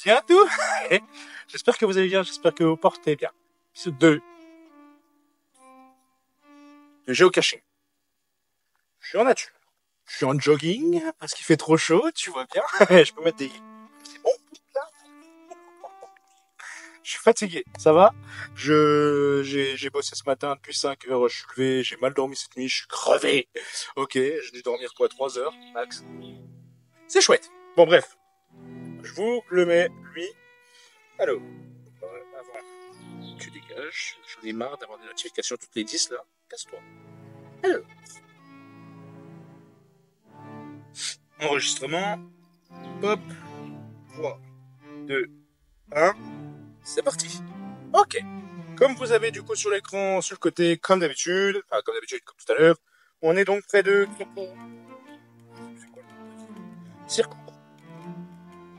bien tout. J'espère que vous allez bien, j'espère que vous portez bien. De géocaching. Je suis en nature. Je suis en jogging parce qu'il fait trop chaud, tu vois bien. Je peux mettre des... Oh, là. Je suis fatigué, ça va. J'ai bossé ce matin depuis 5 heures, je suis levé, j'ai mal dormi cette nuit, je suis crevé. Ok, j'ai dû dormir quoi, 3 heures max. C'est chouette. Bon bref, je vous le mets, lui. Allô. Avant, tu dégages. J'en ai marre d'avoir des notifications toutes les 10 là. Casse-toi. Allô. Enregistrement. Pop. 3, 2, 1. C'est parti. Ok. Comme vous avez du coup sur l'écran, sur le côté, comme d'habitude, comme tout à l'heure, on est donc près de Circourt.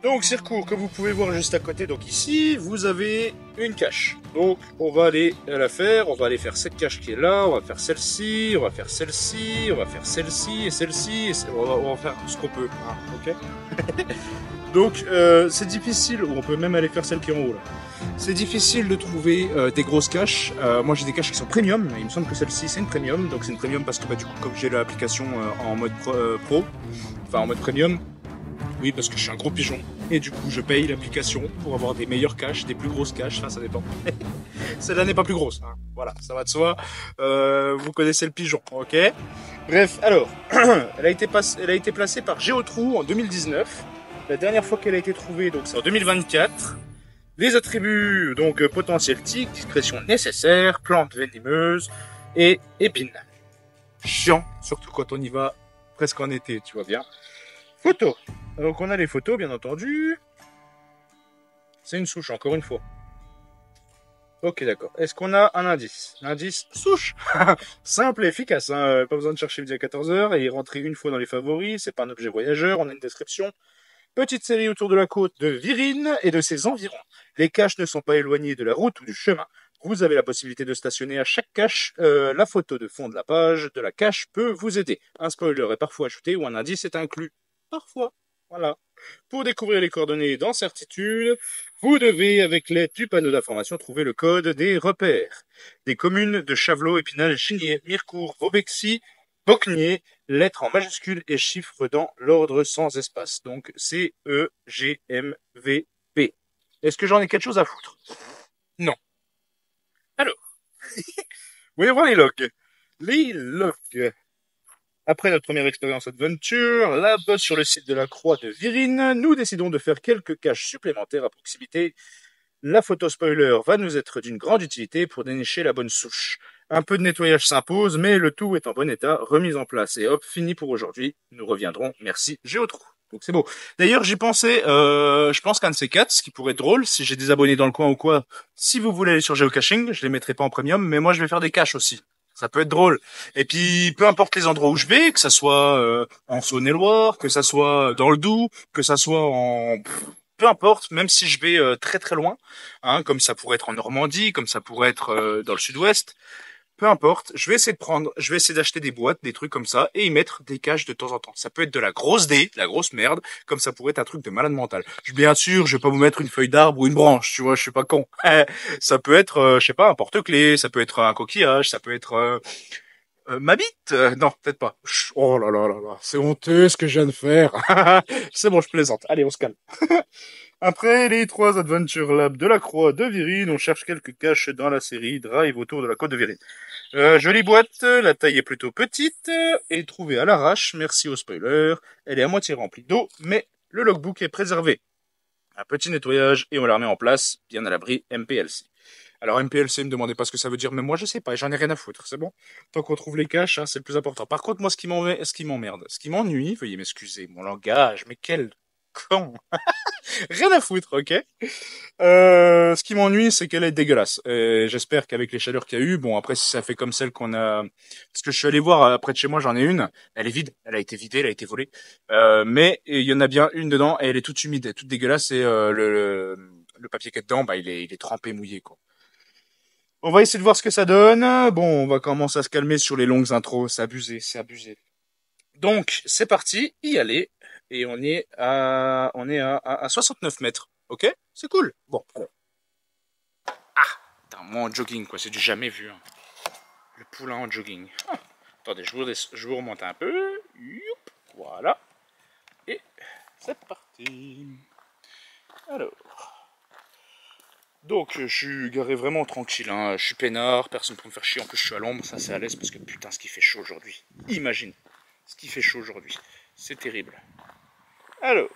Donc Circourt que vous pouvez voir juste à côté. Donc ici, vous avez une cache. Donc on va aller la faire. On va aller faire cette cache qui est là. On va faire celle-ci. On va faire celle-ci. On va faire celle-ci et celle-ci. On va faire ce qu'on peut. Hein, ok. Donc c'est difficile. On peut même aller faire celle qui est en haut là. C'est difficile de trouver des grosses caches. Moi j'ai des caches qui sont premium. Il me semble que celle-ci c'est une premium. Donc c'est une premium parce que du coup comme j'ai l'application en mode pro, enfin en mode premium. Oui, parce que je suis un gros pigeon. Et du coup, je paye l'application pour avoir des meilleures caches, des plus grosses caches. Enfin, ça dépend. Celle-là n'est pas plus grosse. Hein. Voilà, ça va de soi. Vous connaissez le pigeon, ok. Bref, alors, elle a été placée par Géotrou en 2019. La dernière fois qu'elle a été trouvée, donc c'est en 2024. Les attributs, donc potentiel tic, discrétion nécessaire, plante venimeuse et épine. Chiant, surtout quand on y va presque en été, tu vois bien. Photos. Donc on a les photos, bien entendu. C'est une souche, encore une fois. Ok, d'accord. Est-ce qu'on a un indice? L'indice souche. Simple et efficace. Hein. Pas besoin de chercher midi à 14h et y rentrer une fois dans les favoris. C'est pas un objet voyageur. On a une description. Petite série autour de la côte de Virine et de ses environs. Les caches ne sont pas éloignées de la route ou du chemin. Vous avez la possibilité de stationner à chaque cache. La photo de fond de la page de la cache peut vous aider. Un spoiler est parfois ajouté ou un indice est inclus. Parfois. Voilà. Pour découvrir les coordonnées dans Certitude, vous devez, avec l'aide du panneau d'information, trouver le code des repères. Des communes de Chavelot, Épinal, Chigné, Mirecourt, Vaubexy, Bocnier, lettres en majuscules et chiffres dans l'ordre sans espace. Donc C, E, G, M, V, P. Est-ce que j'en ai quelque chose à foutre? Non. Alors, vous voulez voir les logs? Les logs. Après notre première expérience adventure, là-bas sur le site de la Croix de Virine, nous décidons de faire quelques caches supplémentaires à proximité. La photo spoiler va nous être d'une grande utilité pour dénicher la bonne souche. Un peu de nettoyage s'impose, mais le tout est en bon état, remise en place. Et hop, fini pour aujourd'hui. Nous reviendrons. Merci, Géotrou. Donc c'est beau. D'ailleurs, j'y pensais, je pense qu'un de ces quatre, ce qui pourrait être drôle, si j'ai des abonnés dans le coin ou quoi, si vous voulez aller sur Geocaching, je les mettrai pas en premium, mais moi je vais faire des caches aussi. Ça peut être drôle. Et puis, peu importe les endroits où je vais, que ça soit en Saône-et-Loire, que ça soit dans le Doubs, que ça soit en... Peu importe, même si je vais très très loin, hein, comme ça pourrait être en Normandie, comme ça pourrait être dans le sud-ouest, peu importe, je vais essayer d'acheter des boîtes, des trucs comme ça, et y mettre des caches de temps en temps. Ça peut être de la grosse D, de la grosse merde, comme ça pourrait être un truc de malade mental. Bien sûr, je vais pas vous mettre une feuille d'arbre ou une branche, tu vois, je suis pas con. Ça peut être, je sais pas, un porte-clés, ça peut être un coquillage, ça peut être ma bite. Non, peut-être pas. Oh là là là là, c'est honteux ce que je viens de faire. C'est bon, je plaisante. Allez, on se calme. Après les 3 Adventure Labs de la Croix de Virine, on cherche quelques caches dans la série Drive autour de la côte de Virine. Jolie boîte, la taille est plutôt petite et trouvée à l'arrache, merci au spoiler. Elle est à moitié remplie d'eau, mais le logbook est préservé. Un petit nettoyage et on la remet en place, bien à l'abri MPLC. Alors MPLC, me demandez pas ce que ça veut dire, mais moi je sais pas, j'en ai rien à foutre, c'est bon. Tant qu'on trouve les caches, hein, c'est le plus important. Par contre, moi ce qui m'emmerde, ce qui m'ennuie, veuillez m'excuser, mon langage, mais quel con. Rien à foutre, ok. Ce qui m'ennuie, c'est qu'elle est dégueulasse. Et j'espère qu'avec les chaleurs qu'il y a eu, bon après si ça fait comme celle qu'on a, parce que je suis allé voir près de chez moi, j'en ai une. Elle est vide, elle a été vidée, elle a été volée. Mais il y en a bien une dedans et elle est toute humide, elle est toute dégueulasse et le papier qui est dedans, bah il est trempé, mouillé quoi. On va essayer de voir ce que ça donne. Bon, on va commencer à se calmer sur les longues intros, c'est abusé, c'est abusé. Donc c'est parti, y aller. Et on est à 69 mètres. Ok? C'est cool. Bon, alors. Ah! Putain, moi en jogging, quoi, c'est du jamais vu. Hein. Le poulain en jogging. Ah. Attendez, je vous remonte un peu. Youp, voilà. Et c'est parti. Alors. Donc, je suis garé vraiment tranquille. Hein. Je suis peinard, personne pour me faire chier. En plus, je suis à l'ombre, ça c'est à l'aise parce que putain, ce qui fait chaud aujourd'hui. Imagine ce qui fait chaud aujourd'hui. C'est terrible. Alors.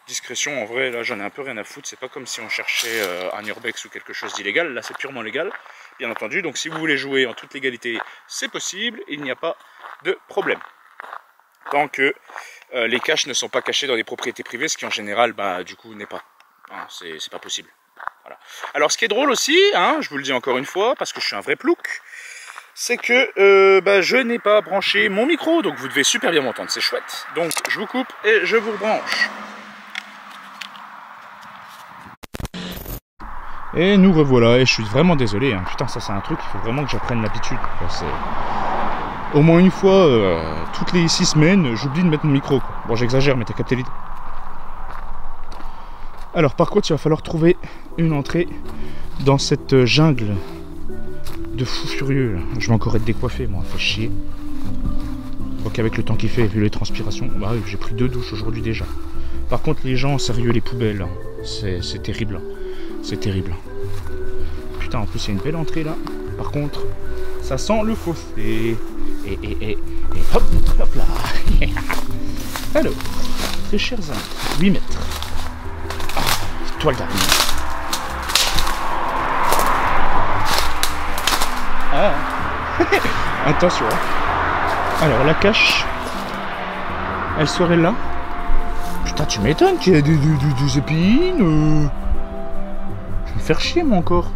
Discrétion, en vrai, là j'en ai un peu rien à foutre. C'est pas comme si on cherchait un urbex ou quelque chose d'illégal. Là, c'est purement légal, bien entendu. Donc, si vous voulez jouer en toute légalité, c'est possible. Il n'y a pas de problème. Tant que les caches ne sont pas cachées dans des propriétés privées, ce qui en général, bah, du coup, n'est pas. Hein, c'est pas possible. Voilà. Alors, ce qui est drôle aussi, hein, je vous le dis encore une fois, parce que je suis un vrai plouc, c'est que bah, je n'ai pas branché mon micro, donc vous devez super bien m'entendre, c'est chouette. Donc, je vous coupe et je vous rebranche. Et nous revoilà, et je suis vraiment désolé, hein. Putain, ça c'est un truc, il faut vraiment que j'apprenne l'habitude. Au moins une fois, toutes les 6 semaines, j'oublie de mettre mon micro. Quoi. Bon, j'exagère, mais t'as capté l'idée. Alors, par contre, il va falloir trouver une entrée dans cette jungle de fous furieux. Là. Je vais encore être décoiffé, moi, fait chier. Donc, avec le temps qu'il fait, vu les transpirations, bah oui, j'ai pris 2 douches aujourd'hui déjà. Par contre, les gens, sérieux, les poubelles, hein, c'est terrible. Hein. C'est terrible. Putain, en plus, il y a une belle entrée là. Par contre, ça sent le fossé. Et hop, hop là. Alors, très chers amis, 8 mètres. Ah, toile d'araignée. Ah. Attention. Alors, la cache, elle serait là. Putain, tu m'étonnes qu'il y ait des épines. Je vais me faire chier, moi, encore.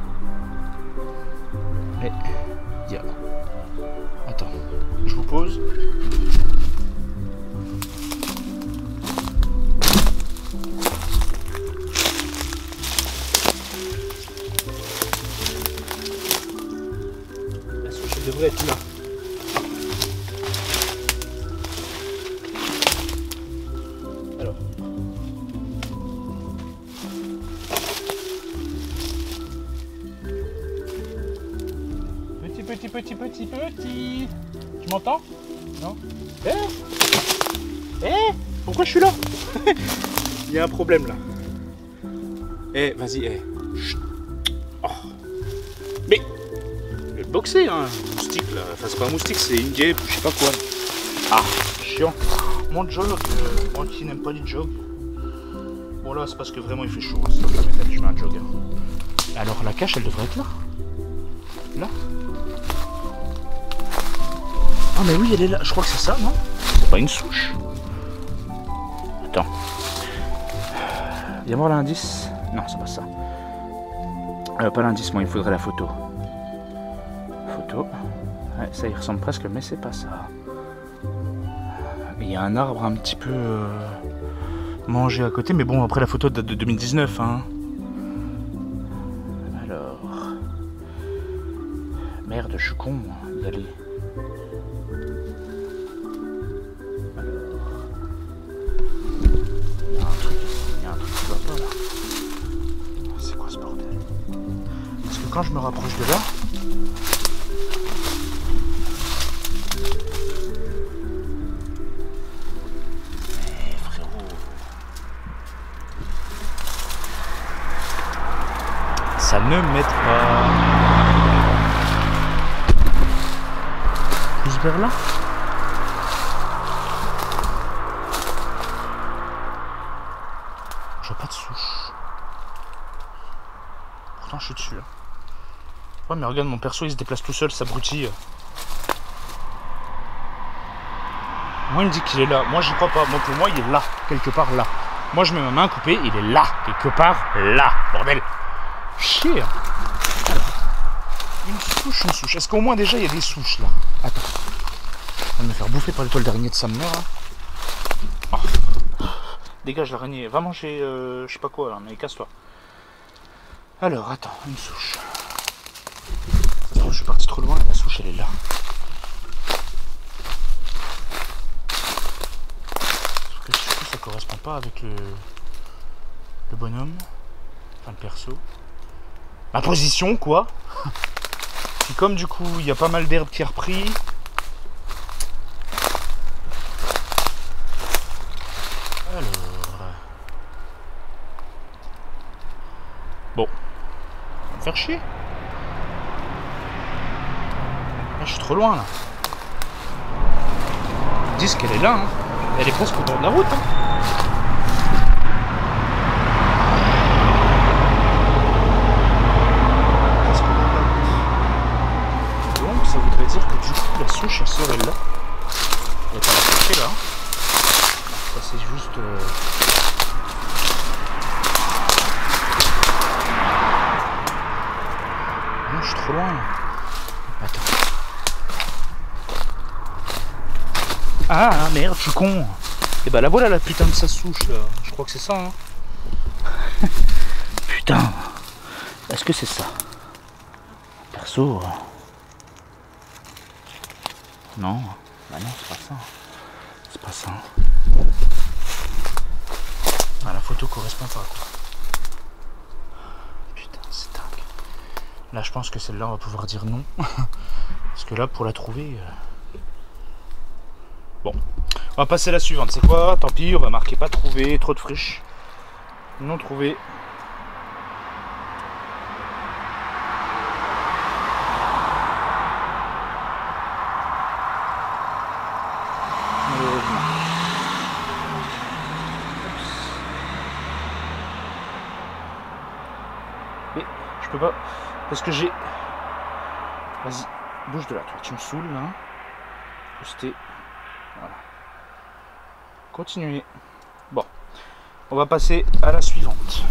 Mais, il y a... Attends, je vous pose. La souche, elle devrait être là. Alors. Petit. Tu m'entends? Non? Pourquoi je suis là? Il y a un problème là. Vas-y, Oh. Mais je vais le boxer, hein. Moustique là. Enfin, c'est pas un moustique, c'est une guêpe, je sais pas quoi. Ah, chiant. Mon jog, moi qui n'aime pas les jogs. Bon, là, c'est parce que vraiment il fait chaud. Hein. Ça va pas je mets un jogger. Alors, la cache, elle devrait être là. Là. Ah mais oui, elle est là, je crois que c'est ça, non? C'est pas une souche. Attends. Viens voir l'indice. Non, c'est pas ça. Pas l'indice, moi, il me faudrait la photo. Photo. Ouais, ça y ressemble presque, mais c'est pas ça. Il y a un arbre un petit peu mangé à côté, mais bon, après la photo date de 2019, hein. Alors... Merde, je suis con, moi, y aller. Quand je me rapproche de là, mais frérot, ça ne m'aide pas. Plus vers là. Je vois pas de souche. Pourtant je suis dessus. Hein. Ouais mais regarde mon perso il se déplace tout seul, s'abrutit. Moi il me dit qu'il est là, moi j'y crois pas, moi pour moi il est là, quelque part là. Moi je mets ma main coupée, il est là, quelque part là, bordel. Chier. Alors, une souche, est-ce qu'au moins déjà il y a des souches là? Attends, je vais me faire bouffer par les toiles d'araignée de sa mère là. Oh. Dégage l'araignée, va manger je sais pas quoi là, mais casse-toi. Alors attends, une souche. Je suis parti trop loin, la souche elle est là. Sauf que surtout ça correspond pas avec le... le bonhomme, enfin le perso. Ma position quoi. Puis comme du coup il y a pas mal d'herbe qui a repris. Alors. Bon. On va me faire chier. Là, je suis trop loin là. Ils disent qu'elle est là, hein. Elle est presque au bord de la route. Hein. Donc ça voudrait dire que du coup la souche elle serait là. Elle est pas la chercher là. Ça c'est juste. Non, je suis trop loin là. Attends. Ah merde, je suis con. Et bah la voilà la putain de sa souche là. Je crois que c'est ça. Hein. Putain. Est-ce que c'est ça? Perso. Non. Bah non, c'est pas ça. C'est pas ça. Ah, la photo correspond pas quoi. Putain, c'est dingue. Là je pense que celle-là on va pouvoir dire non. Parce que là pour la trouver. Bon. On va passer à la suivante. C'est quoi? Tant pis, on va marquer pas trouvé, trop de friches. Non trouvé. Mais je peux pas. Parce que j'ai. Vas-y, bouge de là, toi. Tu me saoules là. Poster. Voilà. Continuez. Bon. On va passer à la suivante.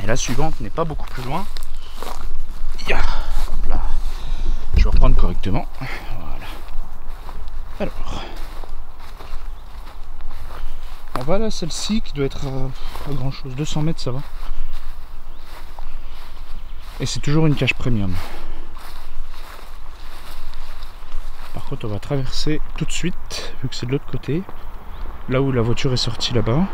Et la suivante n'est pas beaucoup plus loin. Ya. Hop là. Je vais reprendre correctement. Voilà. Alors. On va là, celle-ci qui doit être pas grand chose. 200 mètres, ça va. Et c'est toujours une cache premium. Par contre, on va traverser tout de suite, vu que c'est de l'autre côté. Là où la voiture est sortie là-bas.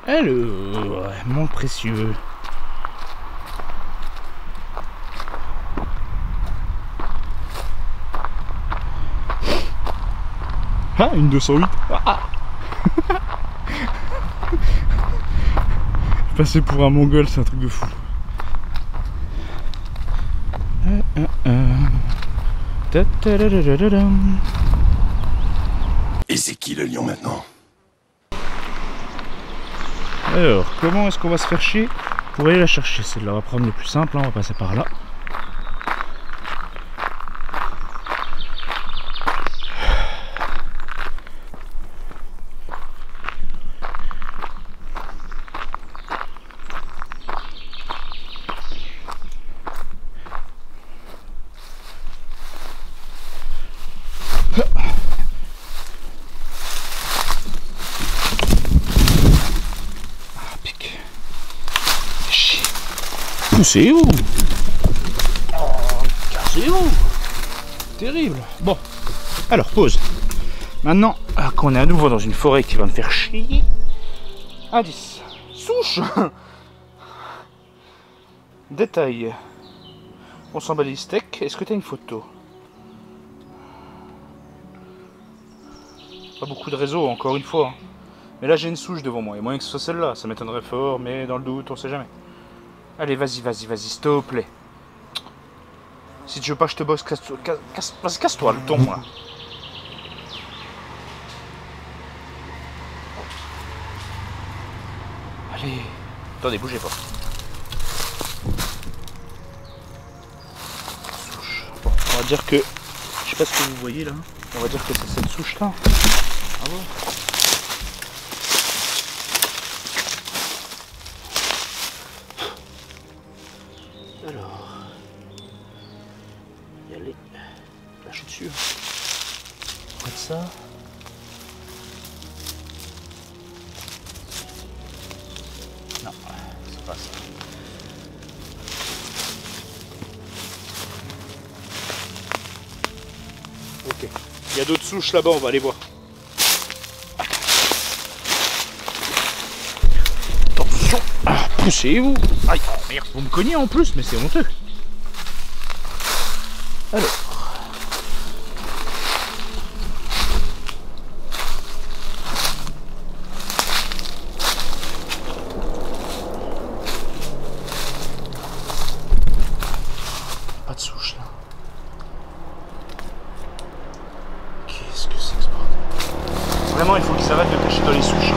Alors, mon précieux. Ah, une 208. Ah. Passer pour un mongol, c'est un truc de fou. Et c'est qui le lion maintenant? Alors, comment est-ce qu'on va se faire chier pour aller la chercher? Celle-là, on va prendre le plus simple, hein, on va passer par là. C'est où? C'est où? Terrible. Bon, alors pause. Maintenant qu'on est à nouveau dans une forêt qui va me faire chier. Indice. Souche. Détail. On s'emballe les steaks. Est-ce que tu as une photo? Pas beaucoup de réseau, encore une fois. Mais là j'ai une souche devant moi. Il y a moyen que ce soit celle-là. Ça m'étonnerait fort, mais dans le doute, on sait jamais. Allez, vas-y, s'il te plaît. Si tu veux pas que je te bosse, casse-toi le ton, moi. Allez. Attendez, bougez pas. Souche. Bon, on va dire que... Je sais pas ce que vous voyez, là. On va dire que c'est cette souche-là. Ah bon? Alors, il y a les... Là, je suis dessus. On va de ça. Non, c'est pas ça. Ok. Il y a d'autres souches là-bas, on va aller voir. Attention. Ah, poussez-vous. Aïe, oh merde, vous me cognez en plus, mais c'est honteux. Alors. Pas de souche là. Qu'est-ce que c'est que ce bordel? Vraiment, il faut qu'ils arrêtent de cacher dans les souches.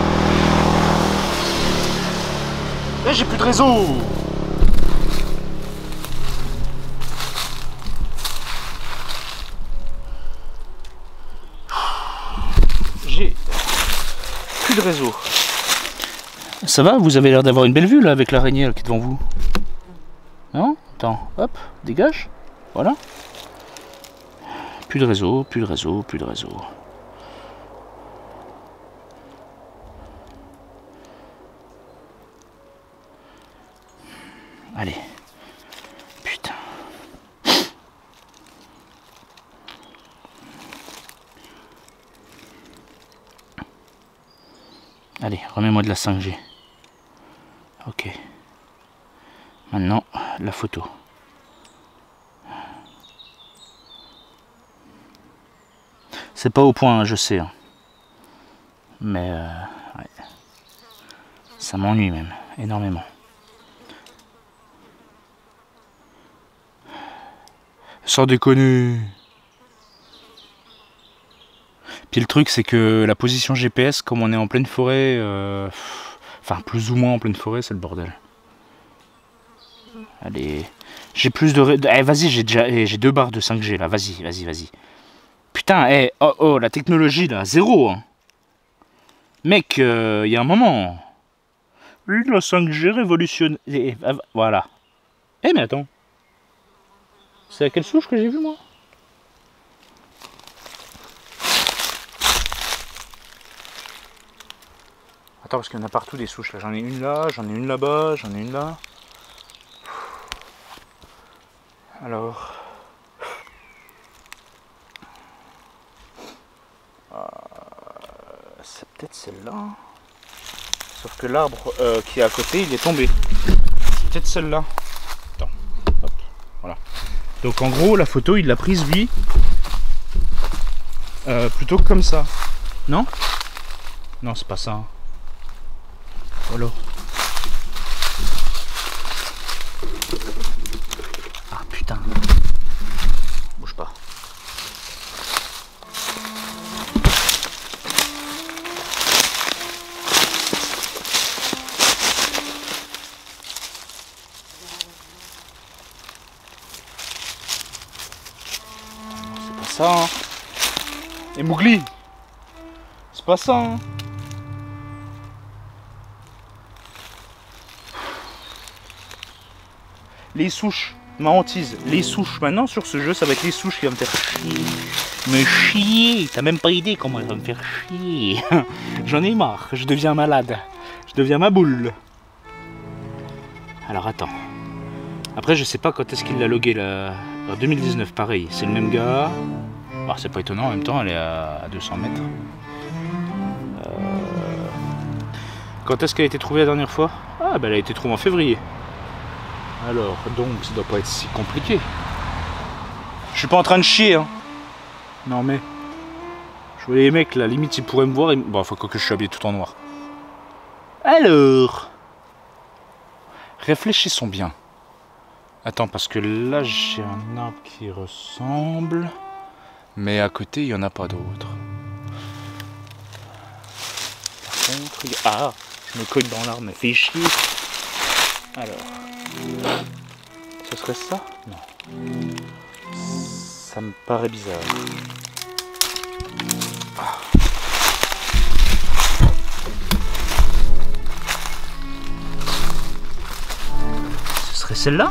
Là, j'ai plus de réseau. J'ai plus de réseau. Ça va? Vous avez l'air d'avoir une belle vue là avec l'araignée qui est devant vous. Non? Attends, hop, dégage. Voilà. Plus de réseau, plus de réseau, plus de réseau. Allez. Putain. Allez, remets-moi de la 5G. Ok. Maintenant, la photo. C'est pas au point, hein, je sais. Hein. Mais ouais. Ça m'ennuie même, énormément. Sans déconner. Puis le truc c'est que la position GPS, comme on est en pleine forêt, enfin plus ou moins en pleine forêt, c'est le bordel. Allez, j'ai plus de... Eh, vas-y, j'ai 2 barres de 5G là, vas-y, vas-y, vas-y. Putain, eh, oh, la technologie là, 0. Hein. Mec, il y a un moment. La 5G révolutionne... Voilà. Eh mais attends. C'est à quelle souche que j'ai vu moi? Attends, parce qu'il y en a partout des souches là. J'en ai une là, j'en ai une là-bas, j'en ai une là. Alors. C'est peut-être celle-là. Sauf que l'arbre qui est à côté, il est tombé. C'est peut-être celle-là. Attends. Hop. Voilà. Donc en gros, la photo, il l'a prise lui. Plutôt que comme ça. Non? Non, c'est pas ça. Voilà. Ah putain. Bouge pas. C'est pas ça. Hein. Et Mowgli. C'est pas ça. Hein. Les souches, ma hantise, les souches. Maintenant sur ce jeu, ça va être les souches qui vont me faire chier. Me chier, t'as même pas idée comment elle va me faire chier. J'en ai marre, je deviens malade. Je deviens ma boule. Alors attends. Après, je sais pas quand est-ce qu'il l'a logué là. En 2019, pareil, c'est le même gars. Bah, c'est pas étonnant, en même temps, elle est à 200 mètres. Quand est-ce qu'elle a été trouvée la dernière fois? Ah, bah elle a été trouvée en février. Alors, donc, ça doit pas être si compliqué. Je suis pas en train de chier, hein. Non, mais... Je vois les mecs, là, limite, ils pourraient me voir. Bon, faut que je suis habillé tout en noir. Alors... Réfléchissons bien. Attends, parce que là, j'ai un arbre qui ressemble... Mais à côté, il n'y en a pas d'autre. Par contre... Ah, je me cogne dans l'arbre, mais fais chier. Alors... Ce serait ça? Non. Ça me paraît bizarre. Ah. Ce serait celle-là?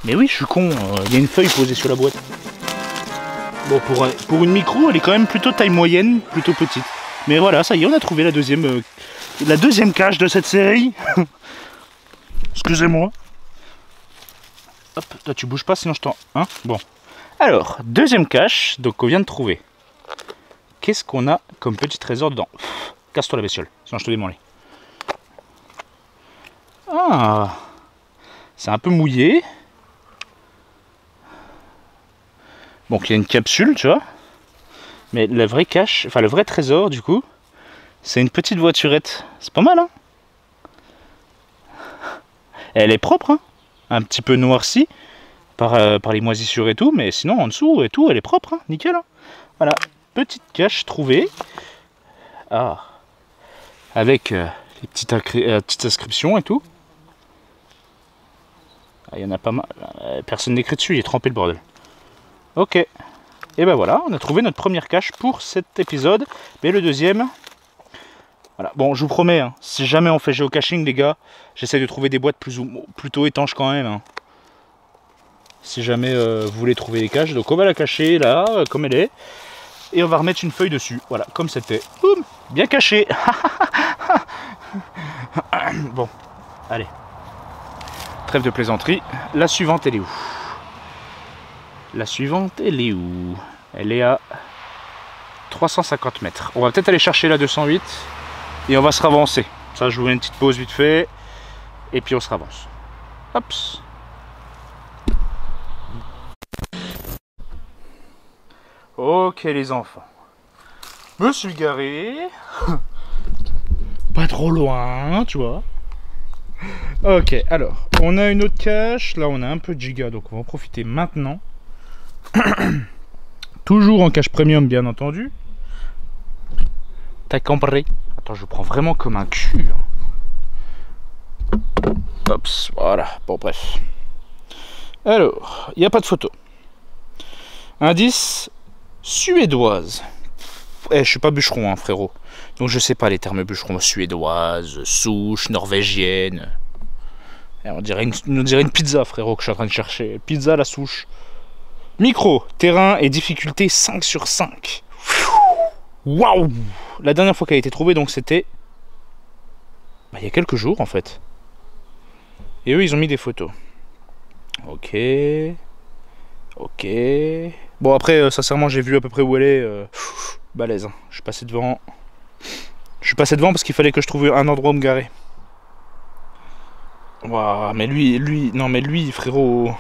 Mais oui, je suis con. Il y a une feuille posée sur la boîte. Bon, pour une micro, elle est quand même plutôt taille moyenne, plutôt petite. Mais voilà, ça y est, on a trouvé la deuxième cache de cette série. Excusez-moi. hop, toi tu bouges pas sinon je t'en... Hein, bon. Alors, deuxième cache, donc qu'on vient de trouver. Qu'est-ce qu'on a comme petit trésor dedans? Casse-toi la bestiole, sinon je te démolis. Ah, c'est un peu mouillé. Bon, il y a une capsule, tu vois. Mais la vraie cache, enfin le vrai trésor du coup, c'est une petite voiturette. C'est pas mal, hein? Elle est propre, hein? Un petit peu noircie par les moisissures et tout, mais sinon en dessous et tout, elle est propre, hein? Nickel, hein? Voilà, petite cache trouvée. Ah, avec les petites inscriptions et tout. Ah, il y en a pas mal. Personne n'écrit dessus, il est trempé le bordel. Ok. Et ben voilà, on a trouvé notre première cache pour cet épisode. Mais le deuxième... Voilà. Bon, je vous promets, hein, si jamais on fait géocaching, les gars, j'essaie de trouver des boîtes plutôt étanches quand même. Hein. Si jamais vous voulez trouver des caches. Donc on va la cacher là, comme elle est. Et on va remettre une feuille dessus. Voilà, comme c'était. Boum, bien caché. Bon, allez. Trêve de plaisanterie. La suivante, elle est où? La suivante, elle est où? Elle est à 350 mètres. On va peut-être aller chercher la 208 et on va se ravancer. Ça, je vous mets une petite pause vite fait et puis on se ravance. Hop. Ok les enfants. Me suis garé. Pas trop loin, tu vois. Ok, alors, on a une autre cache. Là, on a un peu de giga, donc on va en profiter maintenant. Toujours en cache premium, bien entendu. T'as compris? Attends, je prends vraiment comme un cul. Hop, voilà. Bon, bref. Alors, il n'y a pas de photo. Indice suédoise. Je suis pas bûcheron, hein, frérot. Donc je sais pas les termes bûcheron. Suédoise, souche, norvégienne. On dirait une pizza, frérot, que je suis en train de chercher. Pizza à la souche. Micro, terrain et difficulté 5 sur 5. Waouh! La dernière fois qu'elle a été trouvée, donc c'était... il y a quelques jours, en fait. Et eux, ils ont mis des photos. Ok. Ok. Bon, après, sincèrement, j'ai vu à peu près où elle est. Balèze. Hein. Je suis passé devant. Je suis passé devant parce qu'il fallait que je trouve un endroit où me garer. Waouh, mais lui... Non, mais lui, frérot...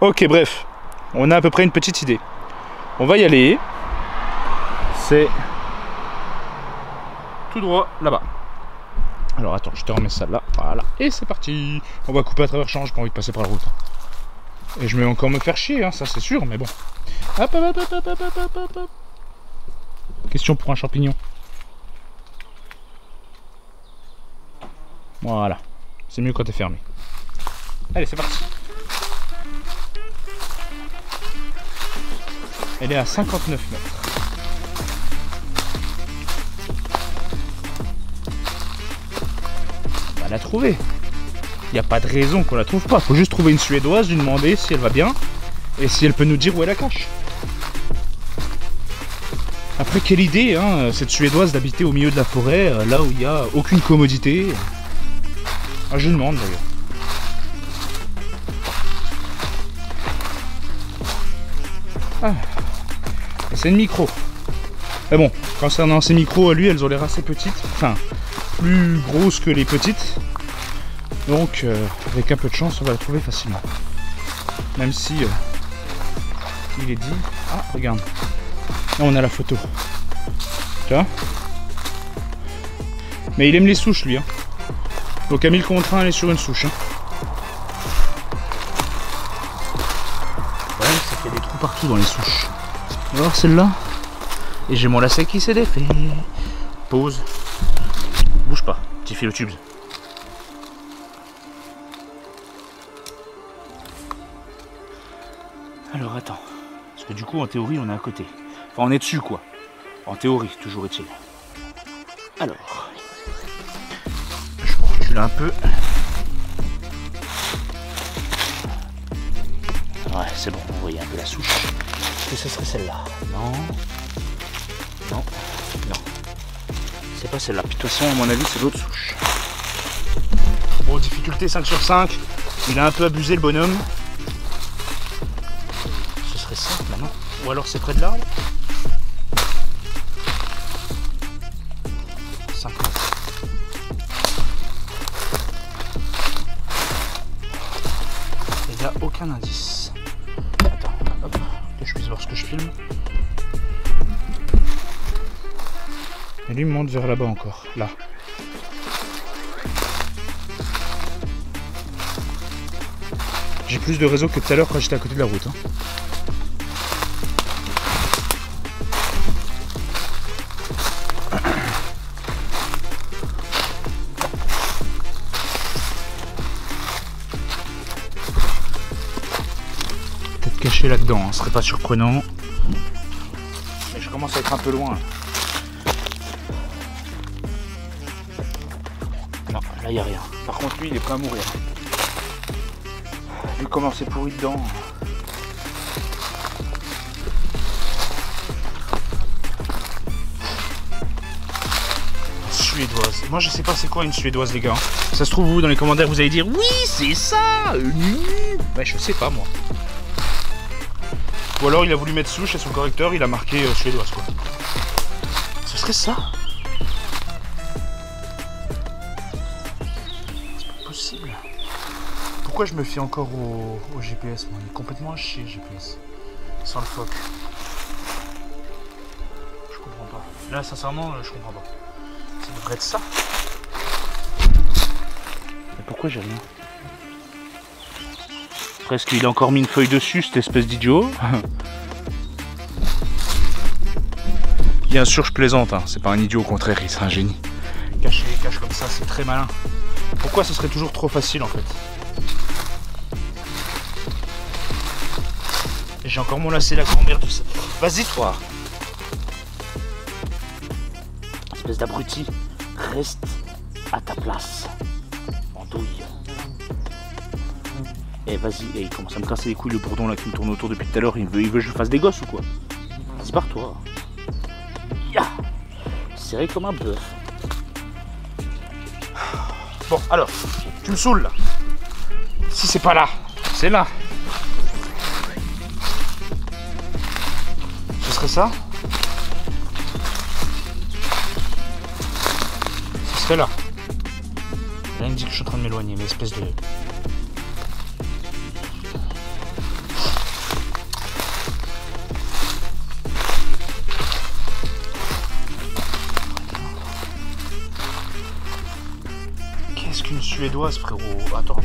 Ok, bref, on a à peu près une petite idée. On va y aller. C'est tout droit là-bas. Alors attends, je te remets ça là. Voilà. Et c'est parti. On va couper à travers champ, j'ai pas envie de passer par la route. Et je vais encore me faire chier, hein, ça c'est sûr, mais bon. Hop, hop, hop, hop, hop, hop, hop, hop. Question pour un champignon. Voilà. C'est mieux quand t'es fermé. Allez, c'est parti. Elle est à 59 mètres. On va la trouver. Il n'y a pas de raison qu'on la trouve pas. Il faut juste trouver une Suédoise, lui demander si elle va bien et si elle peut nous dire où est la cache. Après, quelle idée, hein, cette Suédoise d'habiter au milieu de la forêt, là où il n'y a aucune commodité. Ah, je demande d'ailleurs. Ah. C'est une micro. Mais bon, concernant ces micros, à lui, elles ont l'air assez petites. Enfin, plus grosses que les petites. Donc, avec un peu de chance, on va la trouver facilement. Même si il est dit... Ah, regarde. Là, on a la photo. Tu vois? Mais il aime les souches, lui. Hein. Donc, à 1000 contre 1, elle est sur une souche. Hein. Le problème, c'est qu'il y a des trous partout dans les souches. On va voir celle-là. Et j'ai mon lacet qui s'est défait. Pause. Bouge pas, petit fil au tube. Alors attends. Parce que du coup en théorie on est à côté. Enfin on est dessus quoi. En théorie, toujours est-il. Alors. Je recule un peu. Ouais c'est bon, vous voyez un peu la souche. Est-ce que ce serait celle-là? Non. Non. Non. C'est pas celle-là. Puis de toute façon, à mon avis, c'est l'autre souche. Bon, difficulté 5 sur 5. Il a un peu abusé le bonhomme. Ce serait ça maintenant. Ou alors c'est près de l'arbre. 5 mètres. Il n'y a aucun indice. Attends, hop, que je puisse voir ce que je filme. Et lui il monte vers là-bas encore, là. J'ai plus de réseau que tout à l'heure quand j'étais à côté de la route. Hein. Peut-être caché là-dedans, hein. Ce serait pas surprenant. Mais je commence à être un peu loin. Là. Non, là il n'y a rien. Par contre lui il est prêt à mourir. Vu comment c'est pourri dedans. Suédoise. Moi je sais pas c'est quoi une suédoise les gars. Ça se trouve vous dans les commentaires vous allez dire oui c'est ça. Ben je sais pas moi. Ou alors il a voulu mettre souche et son correcteur il a marqué suédoise quoi. Ce serait ça. C'est pas possible. Pourquoi je me fie encore au GPS moi? Il est complètement à chier le GPS. Sans le phoque. Je comprends pas. Là sincèrement je comprends pas. Ça devrait être ça. Mais pourquoi j'ai rien? Presque il a encore mis une feuille dessus cette espèce d'idiot. Bien sûr je plaisante, hein. C'est pas un idiot au contraire, il serait un génie. Cacher les caches comme ça c'est très malin. Pourquoi ce serait toujours trop facile en fait? J'ai encore mon lacet la grand-mère du ça. Vas-y toi. Espèce d'abruti. Reste à ta place. En douille. Et vas-y, il commence à me casser les couilles le bourdon là qui me tourne autour depuis tout à l'heure. Il veut que je fasse des gosses ou quoi? Vas-y par toi. Ya. Serré comme un bœuf. Bon alors, tu me saoules là. Si c'est pas là, c'est là. Ce serait ça? Ce serait là. Là il me dit que je suis en train de m'éloigner, mais espèce de... Qu'est-ce qu'une suédoise frérot? Attends.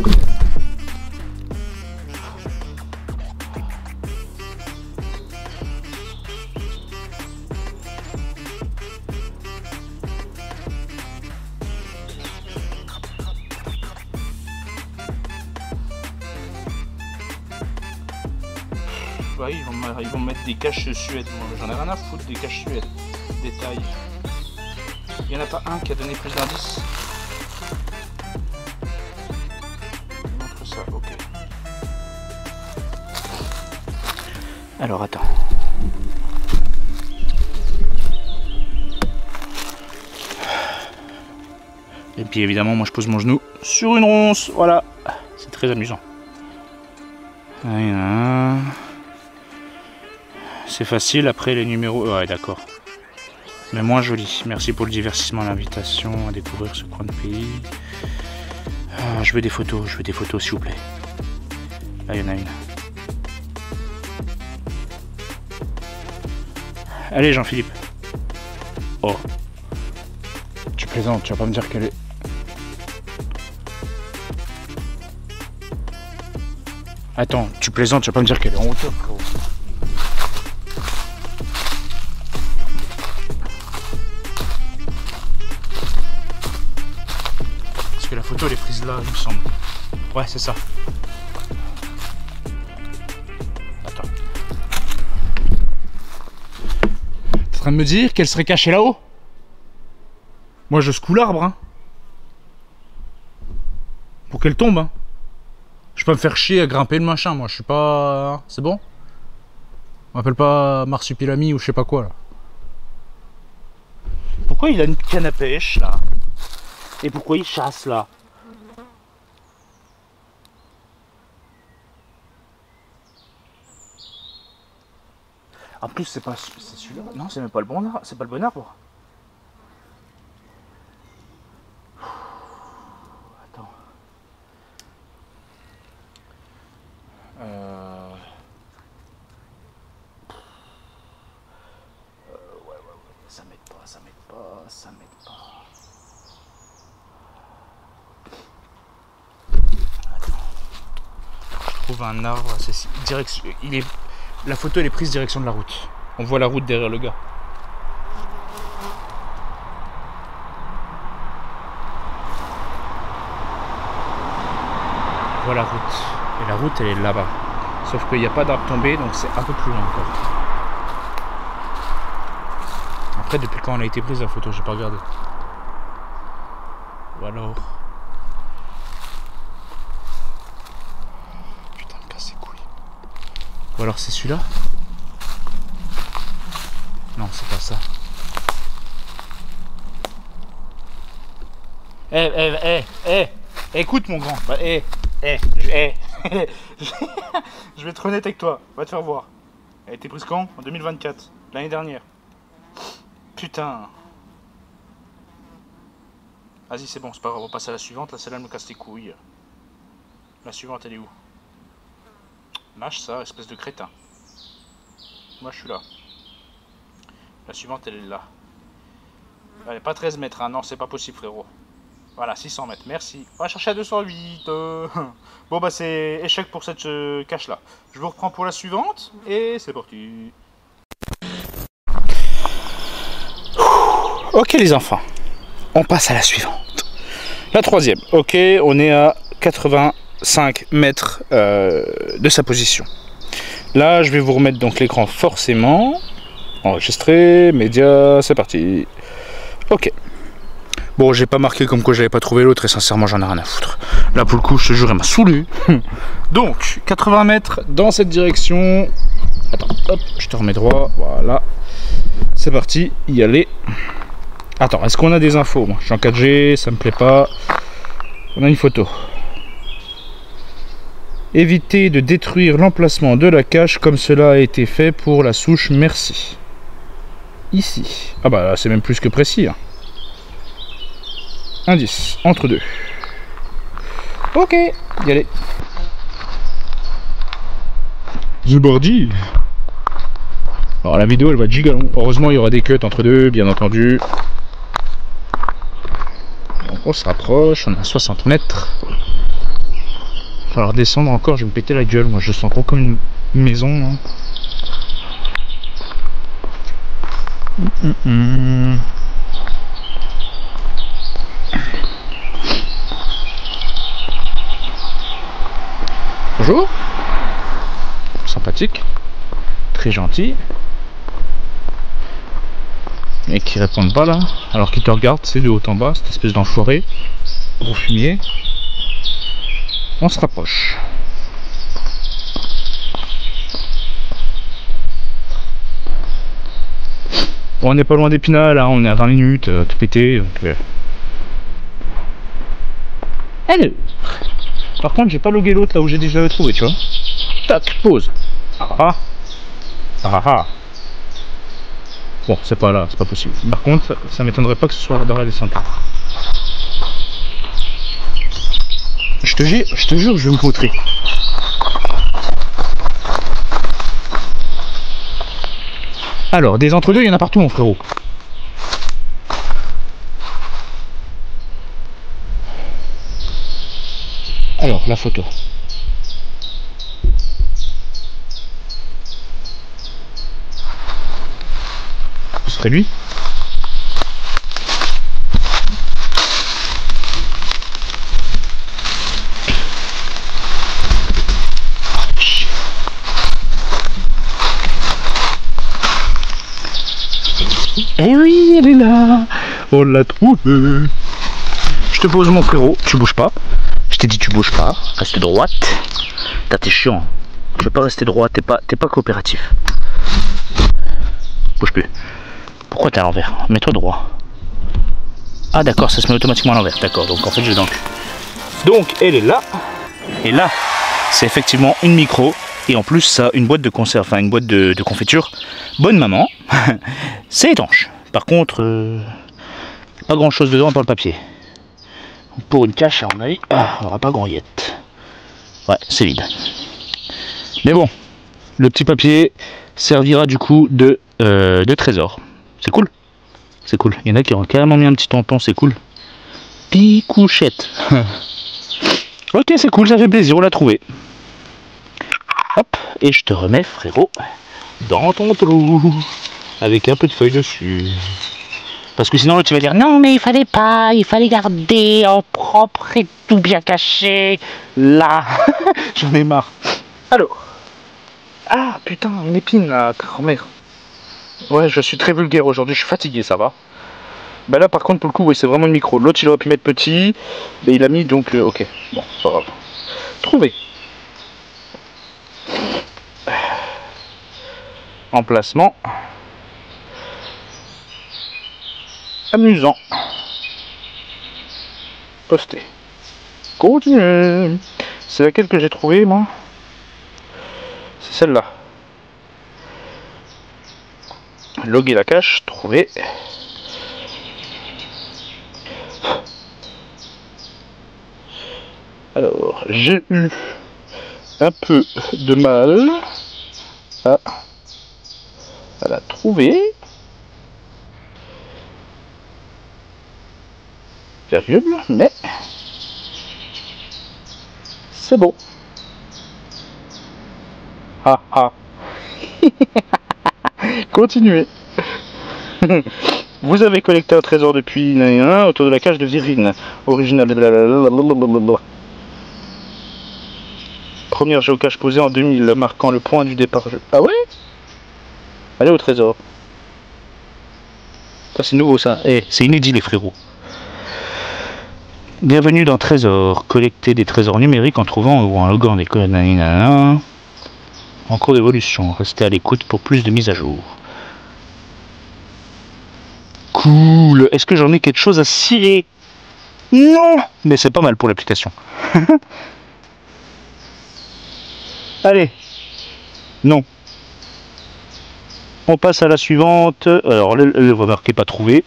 Ouais, ils vont me mettre des caches suèdes. J'en ai rien à foutre des caches suèdes. Détail. Il n'y en a pas un qui a donné plus d'indices. Montre ça, ok. Alors attends. Et puis évidemment, moi je pose mon genou sur une ronce. Voilà. C'est très amusant. Voilà. C'est facile, après les numéros... Ouais, d'accord. Mais moins joli. Merci pour le divertissement, l'invitation à découvrir ce coin de pays. Ah, je veux des photos, s'il vous plaît. Là, il y en a une. Allez, Jean-Philippe. Oh. Tu plaisantes, tu vas pas me dire qu'elle est... Attends, tu plaisantes, tu vas pas me dire qu'elle est en hauteur, frérot. Parce que la photo elle est prise là, il me semble. Ouais, c'est ça. Attends. T'es en train de me dire qu'elle serait cachée là-haut? Moi je secoue l'arbre, hein. Pour qu'elle tombe, hein. Je peux me faire chier à grimper le machin, moi je suis pas... C'est bon? On m'appelle pas marsupilami ou je sais pas quoi là. Pourquoi il a une canne à pêche là? Et pourquoi il chasse là? En plus, c'est celui-là. Non, c'est même pas le bon arbre. C'est pas le bon arbre. Attends. Ouais. Ça m'aide pas. Attends. Je trouve un arbre. Direction. La photo elle est prise direction de la route. On voit la route derrière le gars. On voit la route. Et la route elle est là-bas. Sauf qu'il n'y a pas d'arbre tombé, donc c'est un peu plus loin encore. Après, depuis quand on a été prise la photo, j'ai pas regardé. Ou alors... Putain, me casse les couilles. Ou alors c'est celui-là? Non, c'est pas ça. Écoute mon grand. Je vais être honnête avec toi. Va te faire voir. Elle a été prise quand? En 2024. L'année dernière. Putain. Vas-y, c'est bon, c'est pas grave. On va passer à la suivante. Là, celle-là me casse les couilles. La suivante, elle est où? Mâche ça, espèce de crétin. Moi, je suis là. La suivante, elle est là. Elle est pas 13 mètres, hein. Non, c'est pas possible, frérot. Voilà, 600 mètres, merci. On va chercher à 208. Bon, bah, c'est échec pour cette cache-là. Je vous reprends pour la suivante, et c'est parti. Ok, les enfants. On passe à la suivante. La troisième. Ok, on est à 85 mètres de sa position. Là, je vais vous remettre donc l'écran forcément. Enregistrer, médias, c'est parti. Ok. Bon, j'ai pas marqué comme quoi j'avais pas trouvé l'autre et sincèrement j'en ai rien à foutre. Là pour le coup, je te jure, elle m'a saoulé. Donc, 80 mètres dans cette direction. Attends, hop, je te remets droit. Voilà. C'est parti, y aller. Attends, est-ce qu'on a des infos? Moi, je suis en 4G, ça me plaît pas. On a une photo. Évitez de détruire l'emplacement de la cache comme cela a été fait pour la souche, merci. Ici. Ah bah c'est même plus que précis. Hein. Indice, entre deux. Ok, y aller. The Birdie. Alors la vidéo elle va être giga long. Heureusement il y aura des cuts entre deux, bien entendu. Donc on se rapproche, on est à 60 mètres. Il va falloir descendre encore, je vais me péter la gueule. Moi je sens trop comme une maison. Hein. Bonjour. Sympathique. Très gentil. Et qui répondent pas là. Alors qu'ils te regardent, c'est de haut en bas, cette espèce d'enfoiré. Gros fumier. On se rapproche. Bon, on n'est pas loin d'Épinal, là, on est à 20 minutes, tout pété. Donc, Hello. Par contre, j'ai pas logué l'autre là où j'ai déjà trouvé, tu vois. Tac, pause. Ah ah. Bon, c'est pas là, c'est pas possible. Par contre, ça m'étonnerait pas que ce soit dans la descente. Je te jure, je vais me montrer. Alors, des entre-deux, il y en a partout, mon frérot. Alors, la photo. Ce serait lui. Eh oui, elle est là. On l'a trouvée. Je te pose mon frérot, tu bouges pas. Je t'ai dit tu bouges pas, reste droite. T'es chiant. Je veux pas rester droit, t'es pas coopératif. Bouge plus. Pourquoi t'es à l'envers? Mets-toi droit. Ah d'accord, ça se met automatiquement à l'envers. D'accord, donc en fait j'ai donc. Donc elle est là. Et là, c'est effectivement une micro Et en plus, ça a une boîte de conserve, enfin une boîte de confiture. Bonne maman. C'est étanche. Par contre, pas grand chose dedans par le papier. Pour une cache, à mon avis, on n'aura pas grand yette. Ouais, c'est vide. Mais bon, le petit papier servira du coup de trésor. C'est cool. C'est cool. Il y en a qui ont carrément mis un petit tampon, c'est cool. Picouchette. Ok, c'est cool, ça fait plaisir, on l'a trouvé. Hop, et je te remets, frérot, dans ton trou. Avec un peu de feuilles dessus. Parce que sinon, tu vas dire, non, mais il fallait pas, il fallait garder en propre et tout bien caché. Là, j'en ai marre. Alors. Ah, putain, une épine, là, grand-mère. Ouais, je suis très vulgaire aujourd'hui, je suis fatigué, ça va. Bah là, par contre, pour le coup, oui, c'est vraiment le micro. L'autre, il aurait pu mettre petit, mais il a mis, donc, ok. Bon, c'est pas grave. Trouvé. Emplacement. Amusant. Posté. Continuez. C'est laquelle que j'ai trouvé, moi? C'est celle-là. Loguer la cache, trouvé. Alors, j'ai eu un peu de mal à la trouver. Virgule, mais c'est bon. Ah ah. Continuez. Vous avez collecté un trésor depuis autour de la cage de Virine, originale. Première géocache posée en 2000, marquant le point du départ. Ah ouais? Allez au trésor. Ça c'est nouveau ça. Eh, c'est inédit les frérots. Bienvenue dans Trésor. Collectez des trésors numériques en trouvant ou en loguant des codes. En cours d'évolution. Restez à l'écoute pour plus de mises à jour. Cool. Est-ce que j'en ai quelque chose à cirer? Non. Mais c'est pas mal pour l'application. Allez. Non. On passe à la suivante. Alors, elle va marquer pas trouvé.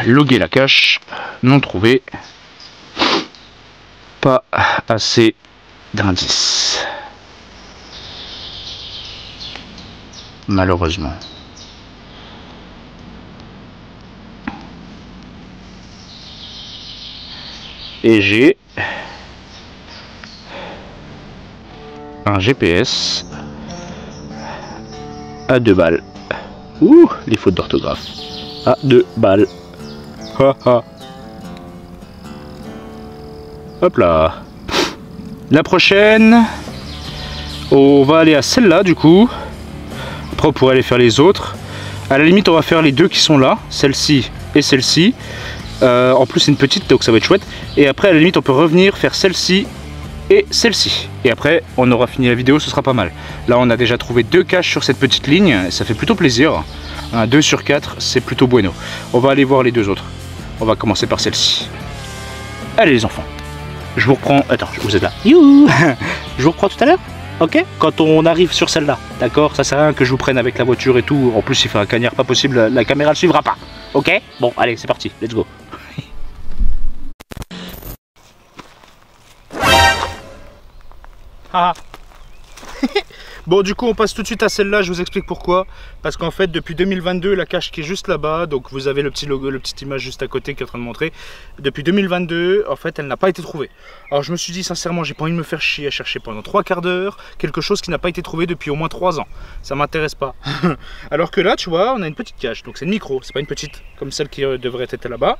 Loguer la cache. Non trouvé. Pas assez d'indices. Malheureusement. Et j'ai un GPS à 2 balles. Ouh, les fautes d'orthographe. À 2 balles. Ha ha. Hop là. La prochaine, on va aller à celle-là du coup. Après on pourrait aller faire les autres. À la limite on va faire les deux qui sont là, celle-ci et celle-ci. En plus c'est une petite donc ça va être chouette. Et après à la limite on peut revenir faire celle-ci et celle-ci. Et après on aura fini la vidéo, ce sera pas mal. Là on a déjà trouvé 2 caches sur cette petite ligne et ça fait plutôt plaisir. Un 2 sur 4 c'est plutôt bueno. On va aller voir les deux autres. On va commencer par celle-ci. Allez les enfants. Je vous reprends. Attends, vous êtes là. Youhou. Je vous reprends tout à l'heure. Ok? Quand on arrive sur celle-là. D'accord? Ça sert à rien que je vous prenne avec la voiture et tout. En plus, il fait un cagnard pas possible. La caméra ne suivra pas. Ok? Bon, allez, c'est parti. Let's go. Ah. Bon, du coup on passe tout de suite à celle-là, je vous explique pourquoi. Parce qu'en fait depuis 2022, la cache qui est juste là-bas, donc vous avez le petit logo, le petite image juste à côté qui est en train de montrer. Depuis 2022, en fait elle n'a pas été trouvée. Alors je me suis dit sincèrement, j'ai pas envie de me faire chier à chercher pendant 3 quarts d'heure quelque chose qui n'a pas été trouvé depuis au moins 3 ans. Ça m'intéresse pas. Alors que là tu vois, on a une petite cache, donc c'est une micro, c'est pas une petite comme celle qui devrait être là-bas.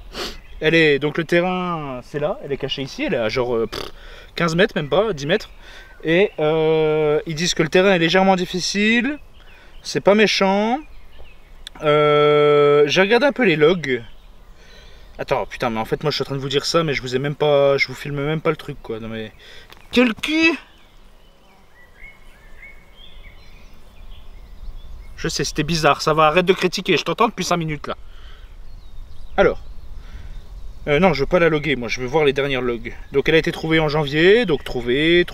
Elle est, donc le terrain c'est là, elle est cachée ici, elle est à genre 15 mètres, même pas, 10 mètres. Et ils disent que le terrain est légèrement difficile, c'est pas méchant. J'ai regardé un peu les logs. Attends, putain, mais en fait, moi je suis en train de vous dire ça, mais je vous ai même pas, je vous filme même pas le truc quoi. Non mais. Quel cul! Je sais, c'était bizarre, ça va, arrête de critiquer, je t'entends depuis 5 minutes là. Alors, Non, je veux pas la loguer, moi je veux voir les dernières logs. Donc elle a été trouvée en janvier, donc trouvé.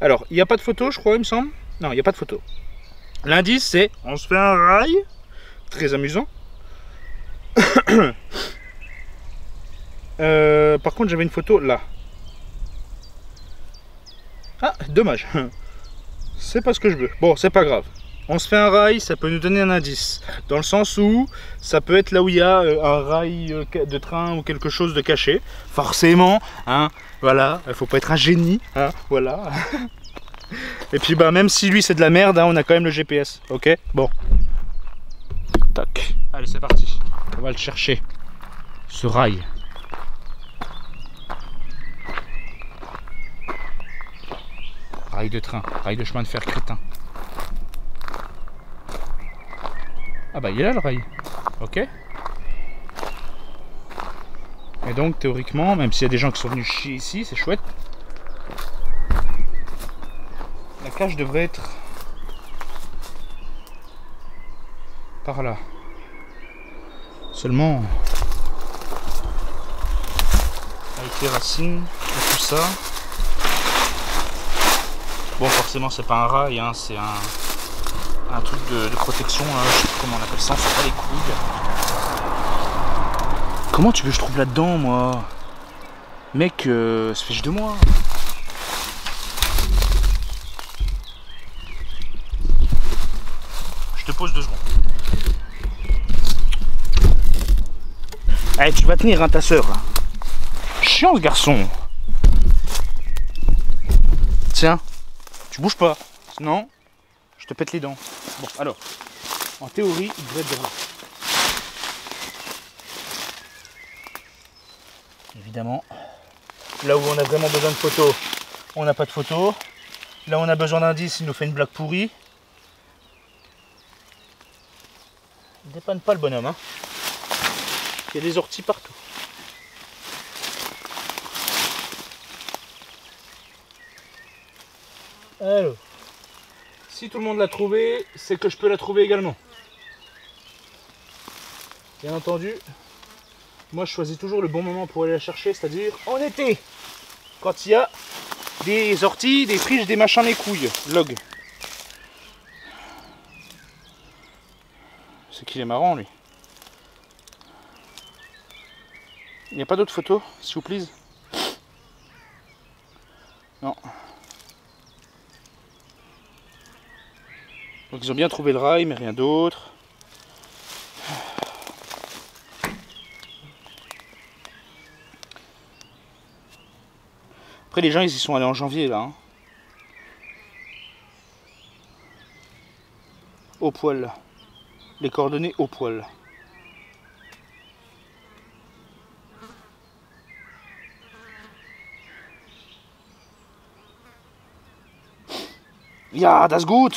Alors, il n'y a pas de photo, je crois, il me semble. Non, il n'y a pas de photo. L'indice, c'est on se fait un rail, très amusant. Par contre, j'avais une photo là. Ah, dommage. C'est pas ce que je veux. Bon, c'est pas grave. On se fait un rail, ça peut nous donner un indice. Dans le sens où ça peut être là où il y a un rail de train ou quelque chose de caché. Forcément, hein, voilà, il faut pas être un génie, hein, voilà. Et puis bah même si lui c'est de la merde, hein, on a quand même le GPS, ok? Bon. Tac. Allez, c'est parti. On va le chercher. Ce rail. Rail de train, rail de chemin de fer crétin. Ah bah il est là le rail, ok. Et donc théoriquement, même s'il y a des gens qui sont venus chier ici, c'est chouette. La cage devrait être par là. Seulement, avec les racines et tout ça. Bon, forcément c'est pas un rail, hein, c'est un truc de protection, là, je sais pas comment on appelle ça, c'est pas les couilles. Comment tu veux que je trouve là-dedans, moi? Mec, ça fait juste 2 mois. Je te pose 2 secondes. Allez, tu vas tenir, hein, ta soeur. Chiant, ce garçon. Tiens, tu bouges pas, sinon je te pète les dents. Bon, alors, en théorie, il devrait être là. Évidemment, là où on a vraiment besoin de photos, on n'a pas de photos. Là où on a besoin d'indices, il nous fait une blague pourrie. Il dépanne pas le bonhomme, hein. Il y a des orties partout. Alors, si tout le monde l'a trouvé, c'est que je peux la trouver également. Bien entendu, moi je choisis toujours le bon moment pour aller la chercher, c'est-à-dire en été. Quand il y a des orties, des friches, des machins, les couilles. Log. C'est qu'il est marrant, lui. Il n'y a pas d'autres photos, s'il vous plaît? Non. Donc ils ont bien trouvé le rail, mais rien d'autre. Après les gens ils y sont allés en janvier là. Hein. Au poil. Les coordonnées au poil. Ja, das ist gut.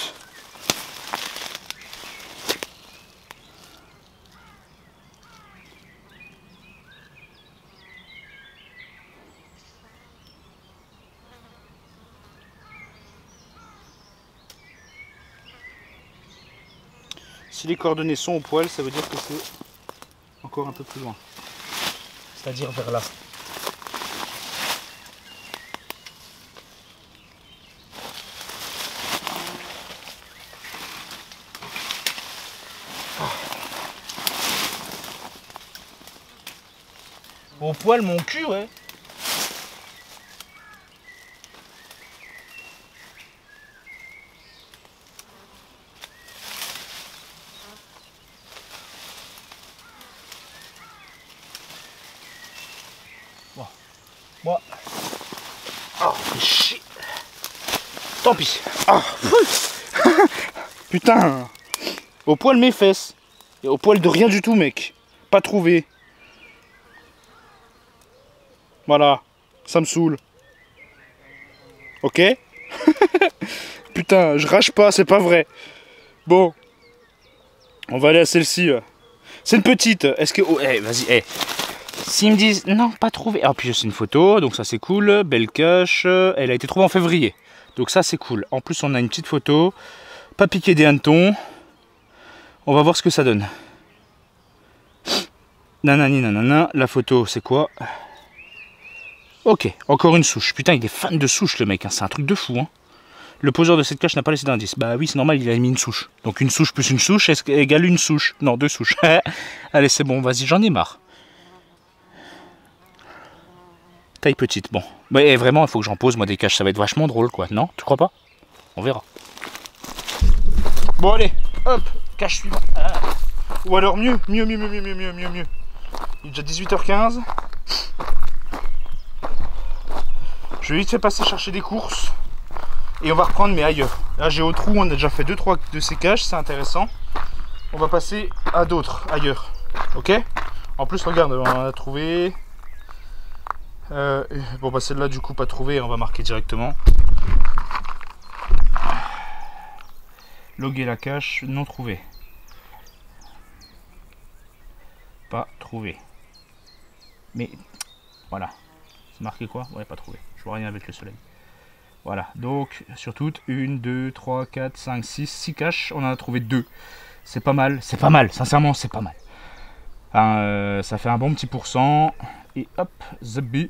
Si les coordonnées sont au poil, ça veut dire que c'est encore un peu plus loin. C'est-à-dire vers là. Au poil mon cul, ouais. Bon. Moi. Oh, chier. Tant pis. Oh, putain. Au poil mes fesses. Et au poil de rien du tout, mec. Pas trouvé. Voilà, ça me saoule. Ok. Putain, je rage pas, c'est pas vrai. Bon. On va aller à celle-ci. C'est une petite. Est-ce que... Oh, hey, vas-y, hey. S'ils me disent... Non, pas trouvé. Ah, puis c'est une photo, donc ça c'est cool. Belle cache. Elle a été trouvée en février. Donc ça c'est cool. En plus, on a une petite photo. Pas piqué des hannetons. On va voir ce que ça donne. Nanani nanana, la photo c'est quoi? Ok, encore une souche. Putain, il est fan de souche le mec, hein. C'est un truc de fou. Hein. Le poseur de cette cache n'a pas laissé d'indice. Bah oui, c'est normal, il a mis une souche. Donc une souche plus une souche égale une souche. Non, 2 souches. Allez, c'est bon, vas-y, j'en ai marre. Taille petite, bon. Mais vraiment, il faut que j'en pose moi des caches, ça va être vachement drôle quoi. Non, tu crois pas? On verra. Bon allez, hop, cache suivante. Ah. Ou alors mieux. Il est déjà 18h15. Je vais vite fait passer chercher des courses. Et on va reprendre mais ailleurs. Là j'ai au trou, on a déjà fait 2-3 de ces caches, c'est intéressant. On va passer à d'autres, ailleurs. Ok? En plus regarde, on en a trouvé. Bon bah celle-là du coup pas trouvée, on va marquer directement. Loguer la cache, non trouvée. Pas trouvé. Mais voilà. C'est marqué quoi? Ouais, pas trouvé. Je vois rien avec le soleil. Voilà. Donc, sur toutes, 1, 2, 3, 4, 5, 6, 6 caches. On en a trouvé 2. C'est pas mal. C'est pas mal. Sincèrement, c'est pas mal. Enfin, ça fait un bon petit pourcent. Et hop, zabi.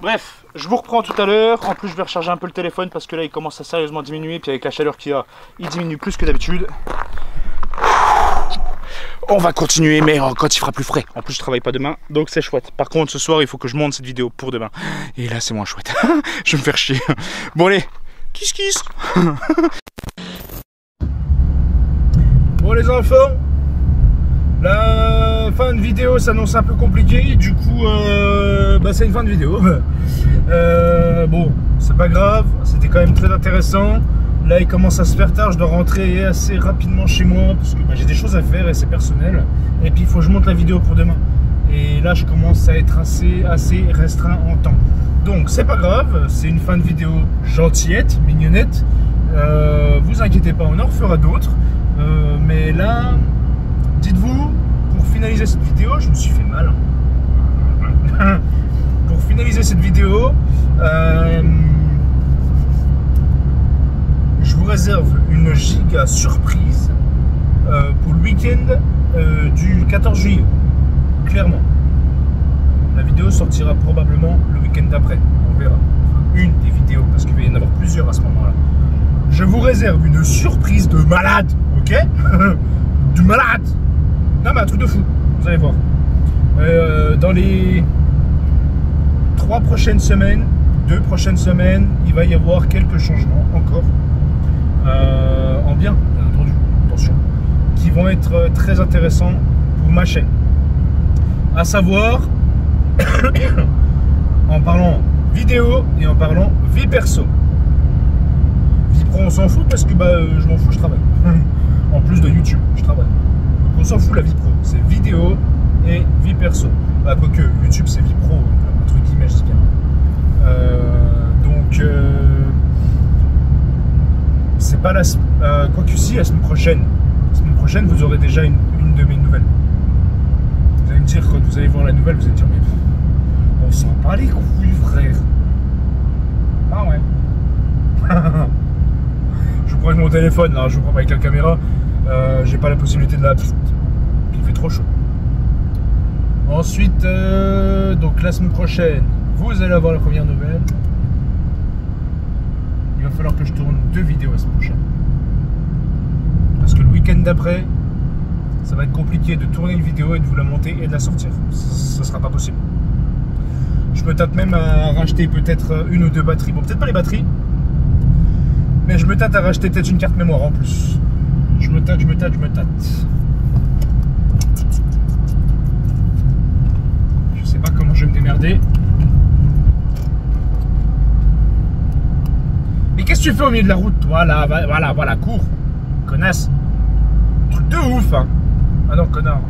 Bref, je vous reprends tout à l'heure. En plus, je vais recharger un peu le téléphone parce que là, il commence à sérieusement diminuer. Puis avec la chaleur qu'il y a, il diminue plus que d'habitude. On va continuer, mais quand il fera plus frais. En plus, je travaille pas demain, donc c'est chouette. Par contre, ce soir, il faut que je monte cette vidéo pour demain. Et là, c'est moins chouette. Je vais me faire chier. Bon, allez, kiss kiss. Bon, les enfants, la fin de vidéo s'annonce un peu compliquée. Du coup, c'est une fin de vidéo. Bon, c'est pas grave. C'était quand même très intéressant. Là, il commence à se faire tard, je dois rentrer assez rapidement chez moi parce que j'ai des choses à faire et c'est personnel. Et puis, il faut que je monte la vidéo pour demain. Et là, je commence à être assez restreint en temps. Donc, c'est pas grave, c'est une fin de vidéo gentillette, mignonnette. Vous inquiétez pas, on en refera d'autres. Mais là, dites-vous, pour finaliser cette vidéo, je me suis fait mal. Pour finaliser cette vidéo, je vous réserve une giga surprise pour le week-end du 14 juillet. Clairement. La vidéo sortira probablement le week-end d'après. On verra. Enfin, une des vidéos, parce qu'il va y en avoir plusieurs à ce moment-là. Je vous réserve une surprise de malade. Ok? Du malade. Non mais un truc de fou. Vous allez voir. Dans les 2 prochaines semaines, il va y avoir quelques changements encore. En bien entendu, attention, qui vont être très intéressants pour ma chaîne. À savoir, en parlant vidéo et en parlant vie perso. Vie pro, on s'en fout parce que je m'en fous, je travaille. En plus de YouTube, je travaille. Donc on s'en fout la vie pro, c'est vidéo et vie perso. Quoique YouTube c'est vie pro, entre guillemets, je dis bien. C'est pas la quoique si, la semaine prochaine. La semaine prochaine, vous aurez déjà une de mes nouvelles. Vous allez me dire, quand vous allez voir la nouvelle, vous allez dire, mais on s'en bat les couilles, frère. Ah ouais. Je vous prends avec mon téléphone, là, je vous prends pas avec la caméra. J'ai pas la possibilité de la... Il fait trop chaud. Ensuite, donc la semaine prochaine, vous allez avoir la première nouvelle. Il va falloir que je tourne 2 vidéos la semaine prochaine. Parce que le week-end d'après, ça va être compliqué de tourner une vidéo et de vous la monter et de la sortir. Ça sera pas possible. Je me tâte même à racheter peut-être 1 ou 2 batteries. Bon, peut-être pas les batteries. Mais je me tâte à racheter peut-être une carte mémoire en plus. Je me tâte. Je sais pas comment je vais me démerder. Mais qu'est-ce que tu fais au milieu de la route, toi, là? Voilà, cours. Connasse. Truc de ouf, hein. Ah non, connard.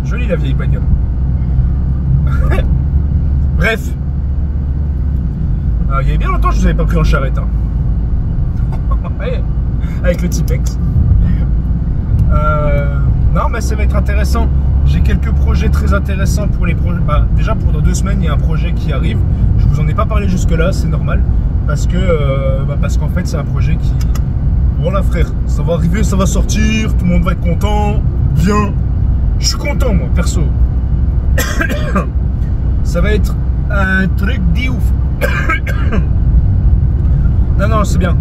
Jolie la vieille bagnole. Bref. Il y a bien longtemps que je vous avais pas pris en charrette, hein. Ouais, avec le Tipex. Non, mais ça va être intéressant. J'ai quelques projets très intéressants pour les projets. Déjà, pour dans 2 semaines, il y a un projet qui arrive. Je vous en ai pas parlé jusque-là, c'est normal. Parce qu'en fait, c'est un projet qui... Voilà, frère, ça va arriver, ça va sortir, tout le monde va être content. Bien. Je suis content, moi, perso. Ça va être un truc dit ouf. Non, c'est bien.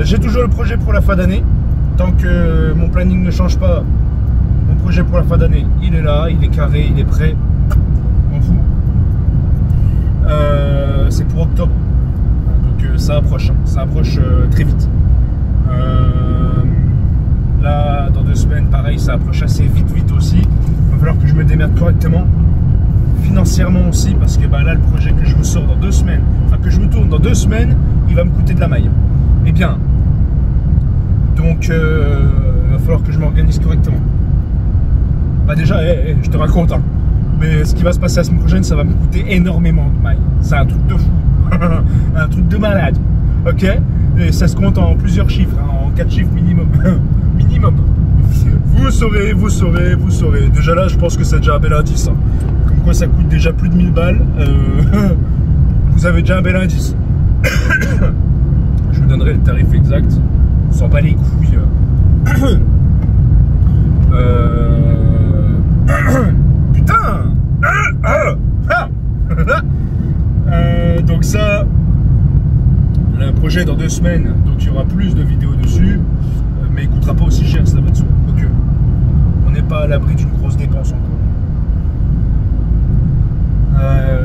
J'ai toujours le projet pour la fin d'année. Tant que mon planning ne change pas, mon projet pour la fin d'année, il est là, il est carré, il est prêt. On fout. C'est pour octobre. Donc ça approche très vite. Là, dans 2 semaines, pareil, ça approche assez vite aussi. Il va falloir que je me démerde correctement. Financièrement aussi, parce que bah, là, le projet que je vous sors dans 2 semaines, enfin que je vous tourne dans 2 semaines, il va me coûter de la maille. Eh bien, donc, il va falloir que je m'organise correctement. Bah déjà, je te raconte, hein. Mais ce qui va se passer la semaine prochaine, ça va me coûter énormément de maille. C'est un truc de fou. Un truc de malade. Ok? Et ça se compte en plusieurs chiffres, hein, en 4 chiffres minimum. Minimum. Vous saurez. Déjà là, je pense que c'est déjà un bel indice. Hein. Comme quoi ça coûte déjà plus de 1000 balles. Vous avez déjà un bel indice. Je vous donnerai le tarif exact. On s'en bat les couilles. Putain. Donc ça, le projet dans 2 semaines, donc il y aura plus de vidéos dessus, mais il coûtera pas aussi cher, ça va de soi. Donc on n'est pas à l'abri d'une grosse dépense encore.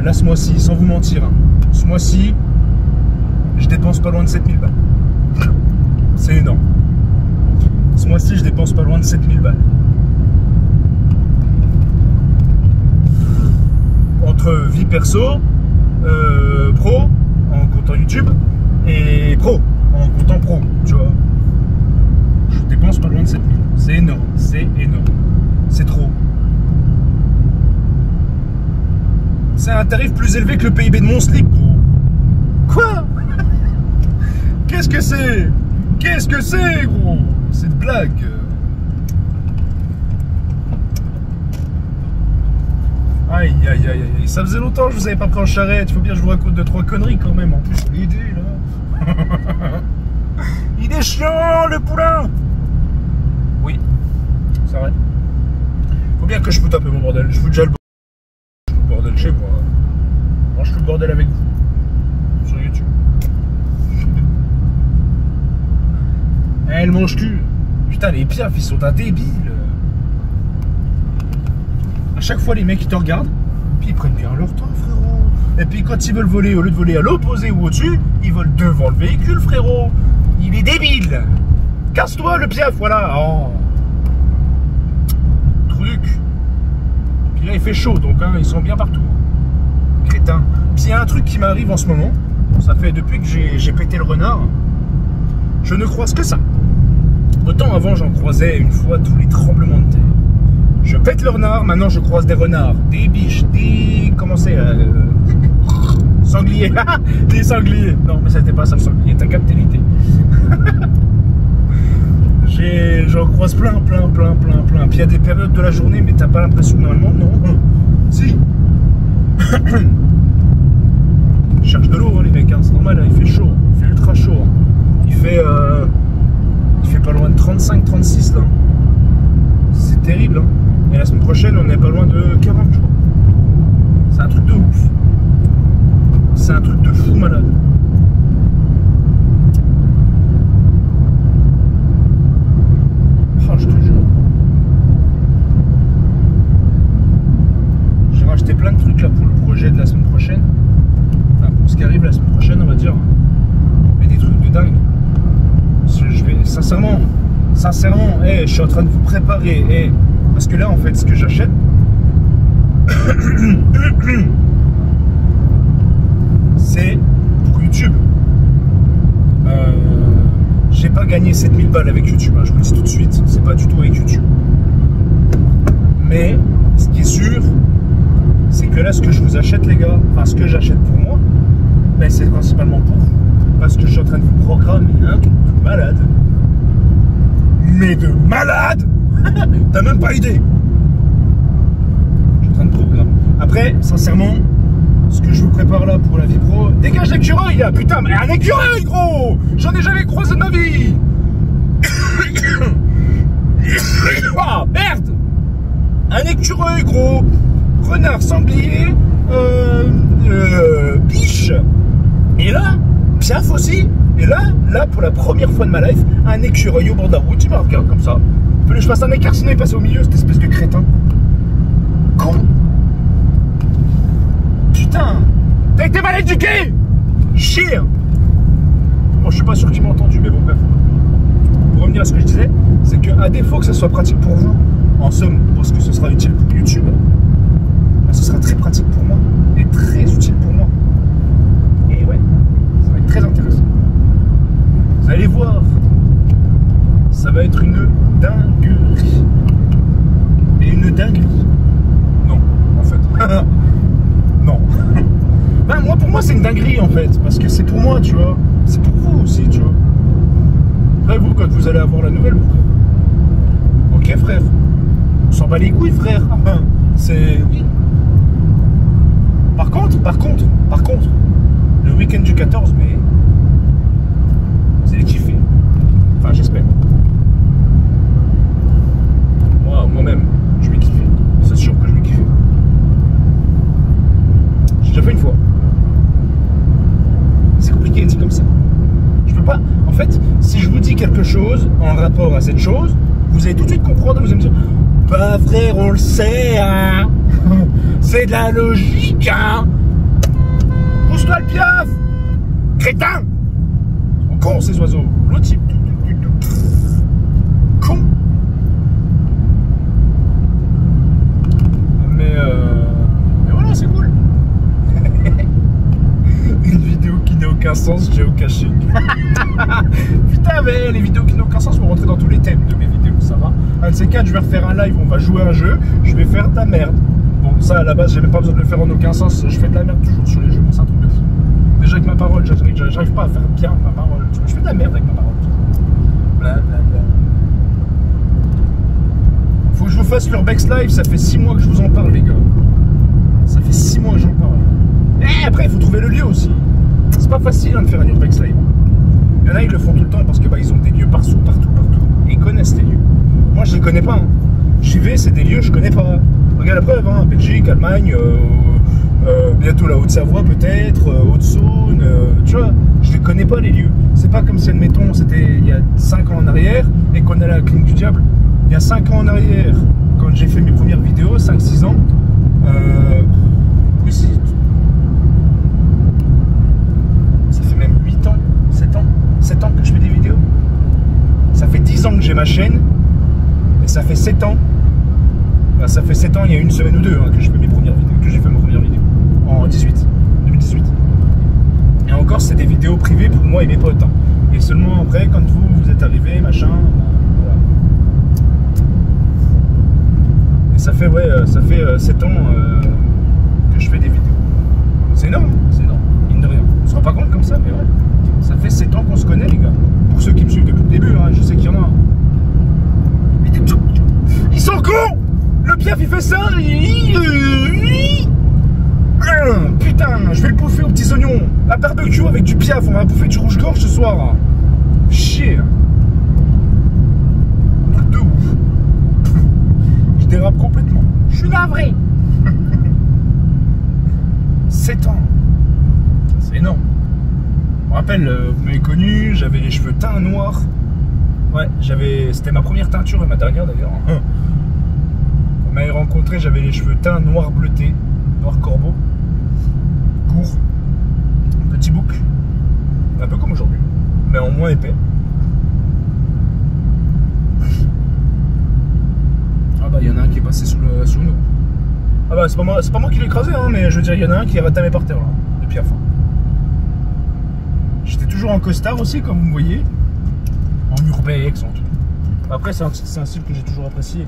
Là ce mois-ci, sans vous mentir, hein, ce mois-ci, je dépense pas loin de 7000 balles. C'est énorme. Ce mois-ci, je dépense pas loin de 7000 balles. Entre vie perso, pro, en comptant YouTube, et pro, en comptant pro, tu vois. Je dépense pas loin de 7000. C'est énorme, c'est trop. C'est un tarif plus élevé que le PIB de mon slip, gros. Quoi? Qu'est-ce que c'est? Gros? C'est une blague. Aïe, ça faisait longtemps que je vous avais pas pris en charrette. Il faut bien que je vous raconte 2-3 conneries quand même. En plus, l'idée là. Il est chiant, le poulain. Oui, c'est vrai. Faut bien que je foute un peu mon bordel. Je fous déjà le bordel chez moi. Moi, je fous le bordel avec vous. Sur YouTube. Elle mange cul. Putain, les piafs, ils sont un débile. À chaque fois, les mecs, ils te regardent, puis ils prennent bien leur temps, frérot. Et puis, quand ils veulent voler, au lieu de voler à l'opposé ou au-dessus, ils volent devant le véhicule, frérot. Il est débile. Casse-toi, le piaf, voilà. Oh. Truc. Puis là, il fait chaud, donc hein, ils sont bien partout. Crétin. Puis il y a un truc qui m'arrive en ce moment. Ça fait depuis que j'ai pété le renard. Je ne croise que ça. Autant avant, j'en croisais une fois tous les tremblements de terre. Je pète le renard, maintenant je croise des renards, des biches, des... Comment c'est sangliers. Des sangliers. Non, mais c'était pas ça le sanglier, t'as capté l'idée. J'en croise plein. Puis il y a des périodes de la journée, mais t'as pas l'impression normalement, non? Si. Je cherche de l'eau, hein, les mecs, hein. C'est normal, hein, il fait chaud, il fait ultra chaud. Hein. Il fait pas loin de 35-36 là. C'est terrible, hein. Et la semaine prochaine, on est pas loin de 40, je crois. C'est un truc de ouf. C'est un truc de fou malade. Oh, je te jure. J'ai racheté plein de trucs là pour le projet de la semaine prochaine. Enfin, pour ce qui arrive la semaine prochaine, on va dire. Mais des trucs de dingue. Je vais, sincèrement, je suis en train de vous préparer. Parce que là, en fait, ce que j'achète, c'est pour YouTube. J'ai pas gagné 7000 balles avec YouTube, hein, je vous le dis tout de suite, c'est pas du tout avec YouTube. Mais ce qui est sûr, c'est que là, ce que je vous achète, les gars, enfin, ce que j'achète pour moi, ben, c'est principalement pour vous. Parce que je suis en train de vous programmer un truc de malade. Mais de malade! T'as même pas idée. Je suis en train de programmer. Après, sincèrement, ce que je vous prépare là pour la vie pro, dégage l'écureuil là, putain, mais un écureuil gros. J'en ai jamais croisé de ma vie. Oh merde. un écureuil, gros, renard, sanglier, biche. Et là, piaf aussi. Et là, pour la première fois de ma life, un écureuil au bord de la route, il me regarde comme ça. Il fallait que je fasse un écart, sinon il passait au milieu, cette espèce de crétin. Con. Putain. T'as été mal éduqué. Chien. Bon, je suis pas sûr qu'il m'a entendu, mais bon, bref. Pour revenir à ce que je disais, c'est qu'à défaut que ça soit pratique pour vous, en somme, parce que ce sera utile pour YouTube, bah, ce sera très pratique pour moi, et très utile pour moi. Et ouais, ça va être très intéressant. Vous allez voir, ça va être une dinguerie. Et une dinguerie. Non, en fait. Non. Ben, moi, pour moi, c'est une dinguerie, en fait, parce que c'est pour moi, tu vois. C'est pour vous aussi, tu vois. Après, vous, quand vous allez avoir la nouvelle, ok, frère. On s'en bat les couilles, frère. C'est... Oui. Par contre, le week-end du 14 mai, vous allez kiffer. Enfin, j'espère. Moi-même, je vais kiffer. C'est sûr que je vais kiffer. J'ai déjà fait une fois. C'est compliqué, dit comme ça. Je peux pas... En fait, si je vous dis quelque chose en rapport à cette chose, vous allez tout de suite comprendre, vous allez me dire « Bah frère, on le sait, hein. C'est de la logique, hein. Pousse-toi le piaf. Crétin. Ils sont cons, ces oiseaux. L'autre type. Con. Mais voilà, c'est cool. Une vidéo qui n'a aucun sens, géocaching. Putain, mais les vidéos qui n'ont aucun sens vont rentrer dans tous les thèmes de mes vidéos, ça va. Un de ces quatre, je vais refaire un live, on va jouer à un jeu, je vais faire de la merde. Bon, ça à la base, j'ai même pas besoin de le faire en aucun sens, je fais de la merde toujours sur les jeux, c'est un truc de fou. Déjà avec ma parole, j'arrive pas à faire bien ma parole, je fais de la merde avec ma parole. Blablabla. Faut que je vous fasse l'Urbex Live, ça fait 6 mois que je vous en parle, les gars. Ça fait 6 mois que j'en parle. Et après, il faut trouver le lieu aussi. C'est pas facile hein, de faire un Urbex Live. Il y en a, ils le font tout le temps parce que bah, ils ont des lieux partout. Et ils connaissent les lieux. Moi, je les connais pas. Hein. J'y vais, c'est des lieux que je connais pas. Regarde la preuve, hein, Belgique, Allemagne, bientôt la Haute-Savoie peut-être, Haute-Saône, tu vois, je les connais pas les lieux. C'est pas comme si, admettons, c'était il y a 5 ans en arrière et qu'on allait à la clinique du diable. Il y a 5 ans en arrière, quand j'ai fait mes premières vidéos, 5-6 ans, oui, si. Ça fait même 8 ans, 7 ans que je fais des vidéos. Ça fait 10 ans que j'ai ma chaîne, et ça fait 7 ans. Bah, ça fait 7 ans, il y a une semaine ou deux hein, que je fais mes premières vidéos, que j'ai fait ma première vidéo. En 2018. Et encore, c'est des vidéos privées pour moi et mes potes. Hein. Et seulement après, quand vous êtes arrivés, machin, voilà. Et ça fait, ouais, ça fait 7 ans que je fais des vidéos. C'est énorme, mine de rien. On se rend pas compte comme ça, mais ouais. Ça fait 7 ans qu'on se connaît, les gars. Pour ceux qui me suivent depuis le début, hein, je sais qu'il y en a. Ils sont cons! Le piaf, il fait ça! Putain, je vais le bouffer aux petits oignons. La barbecue avec du piaf, on va bouffer du rouge-gorge ce soir. Chier. Truc de ouf. Je dérape complètement. Je suis navré. 7 ans. C'est énorme. Je me rappelle, vous m'avez connu, j'avais les cheveux teints noirs. Ouais, c'était ma première teinture et ma dernière d'ailleurs. On m'avait rencontré, j'avais les cheveux teints noir bleuté, noir corbeau, court, petit bouc, un peu comme aujourd'hui, mais en moins épais. Ah bah il y en a un qui est passé sous nous. Ah bah c'est pas moi qui l'ai écrasé, hein, mais je veux dire, il y en a un qui est ratamé par terre là, depuis la fin. J'étais toujours en costard aussi, comme vous me voyez. En urbex, en tout. Après, c'est un style que j'ai toujours apprécié.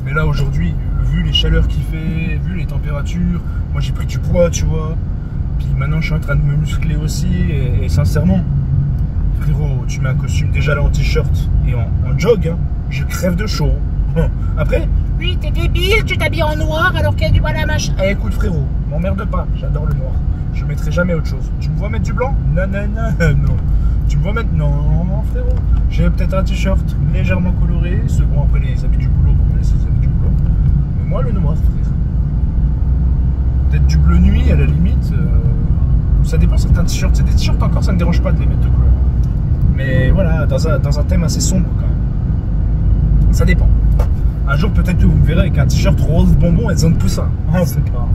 Mais là, aujourd'hui, vu les chaleurs qu'il fait, vu les températures, moi j'ai pris du poids, tu vois. Puis maintenant, je suis en train de me muscler aussi. Et sincèrement, frérot, tu mets un costume déjà là en t-shirt et en jog, hein, je crève de chaud. Après, oui, t'es débile, tu t'habilles en noir alors qu'il y a du voilà machin. Eh, écoute, frérot, m'emmerde pas, j'adore le noir. Je mettrai jamais autre chose. Tu me vois mettre du blanc? Non. Tu tu me vois maintenant, frérot. J'ai peut-être un t-shirt légèrement coloré, second après les habits du boulot, pour me laisser les habits du boulot. Mais moi, le noir, frère. Peut-être du bleu nuit, à la limite. Ça dépend, certains t-shirts. C'est des t-shirts encore, ça ne me dérange pas de les mettre de couleur. Mais voilà, dans un thème assez sombre, quand même. Ça dépend. Un jour, peut-être que vous me verrez avec un t-shirt rose bonbon et zone poussin. Oh, c'est pas.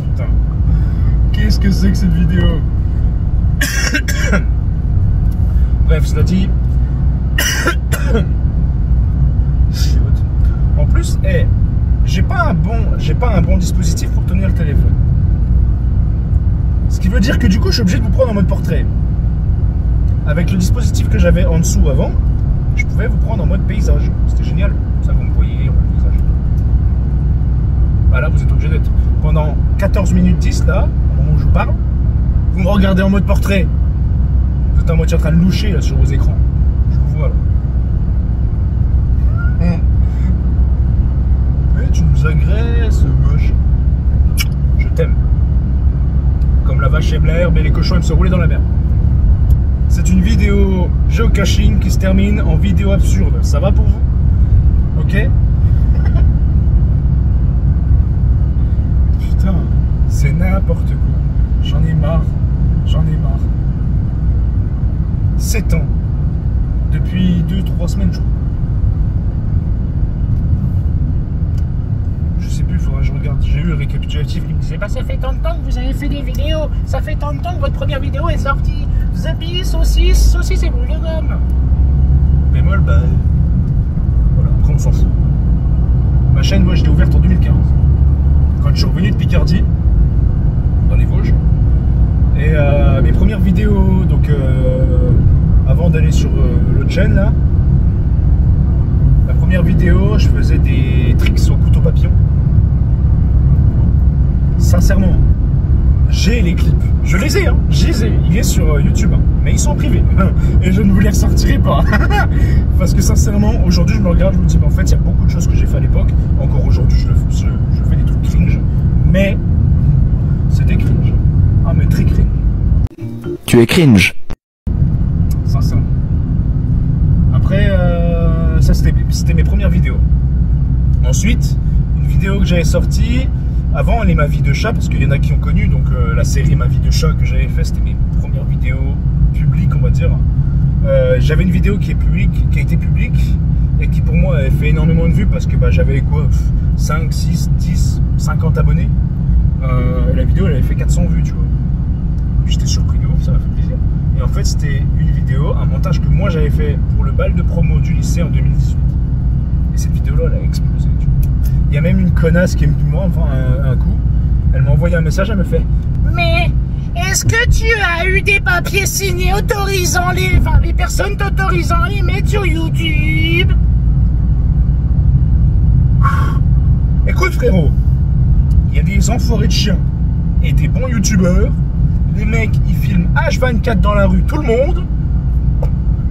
Putain. Qu'est-ce que c'est que cette vidéo? Bref, cela dit. En plus, j'ai pas un bon dispositif pour tenir le téléphone. Ce qui veut dire que du coup, je suis obligé de vous prendre en mode portrait. Avec le dispositif que j'avais en dessous avant, je pouvais vous prendre en mode paysage. C'était génial. Ça, vous me voyez en mode paysage. Voilà, vous êtes obligé d'être pendant 14 minutes 10 là, au moment où je vous parle. Vous me regardez en mode portrait. Vous êtes à moitié en train de loucher là sur vos écrans. Je vous vois là. Mais tu nous agresses, moche. Je t'aime. Comme la vache aime l'herbe et les cochons aiment se rouler dans la mer. C'est une vidéo géocaching qui se termine en vidéo absurde. Ça va pour vous? Ok? Putain, c'est n'importe quoi. J'en ai marre. 7 ans. Depuis 2-3 semaines, je crois. Je sais plus, il faudra que je regarde. J'ai eu le récapitulatif qui me disait: bah, ça fait tant de temps que vous avez fait des vidéos. Ça fait tant de temps que votre première vidéo est sortie. Zappy, saucisse et boule de gomme. Bémol, bah. Voilà, après on s'en fout. Ma chaîne, moi, je l'ai ouverte en 2015. Quand je suis revenu de Picardie, dans les Vosges. Et mes premières vidéos, donc avant d'aller sur l'autre chaîne là, la première vidéo, je faisais des tricks au couteau papillon. Sincèrement, j'ai les clips. Je les ai, hein. Je les ai. Il est sur YouTube, hein. Mais ils sont privés. Et je ne vous les ressortirai pas. Parce que sincèrement, aujourd'hui, je me regarde, je me dis, mais en fait, il y a beaucoup de choses que j'ai fait à l'époque. Encore aujourd'hui, je fais des trucs cringe. Mais c'est des cringe. Ah, mais très cringe. Tu es cringe. Sincèrement. Après, ça c'était mes premières vidéos. Ensuite, une vidéo que j'avais sortie avant, elle est ma vie de chat, parce qu'il y en a qui ont connu, donc la série Ma vie de chat que j'avais fait, c'était mes premières vidéos publiques, on va dire. J'avais une vidéo qui a été publique et qui pour moi avait fait énormément de vues parce que bah, j'avais quoi, 5, 6, 10, 50 abonnés. Et la vidéo elle avait fait 400 vues, tu vois. J'étais surpris de ouf, ça m'a fait plaisir. Et en fait, c'était une vidéo, un montage que moi j'avais fait pour le bal de promo du lycée en 2018. Et cette vidéo-là, elle a explosé. Tu vois. Il y a même une connasse qui est venue moi, enfin un coup. Elle m'a envoyé un message, elle me fait: mais est-ce que tu as eu des papiers signés autorisant les personnes t'autorisant à les mettre sur YouTube? Écoute frérot, il y a des enfoirés de chiens et des bons youtubeurs. Les mecs, ils filment H24 dans la rue, tout le monde.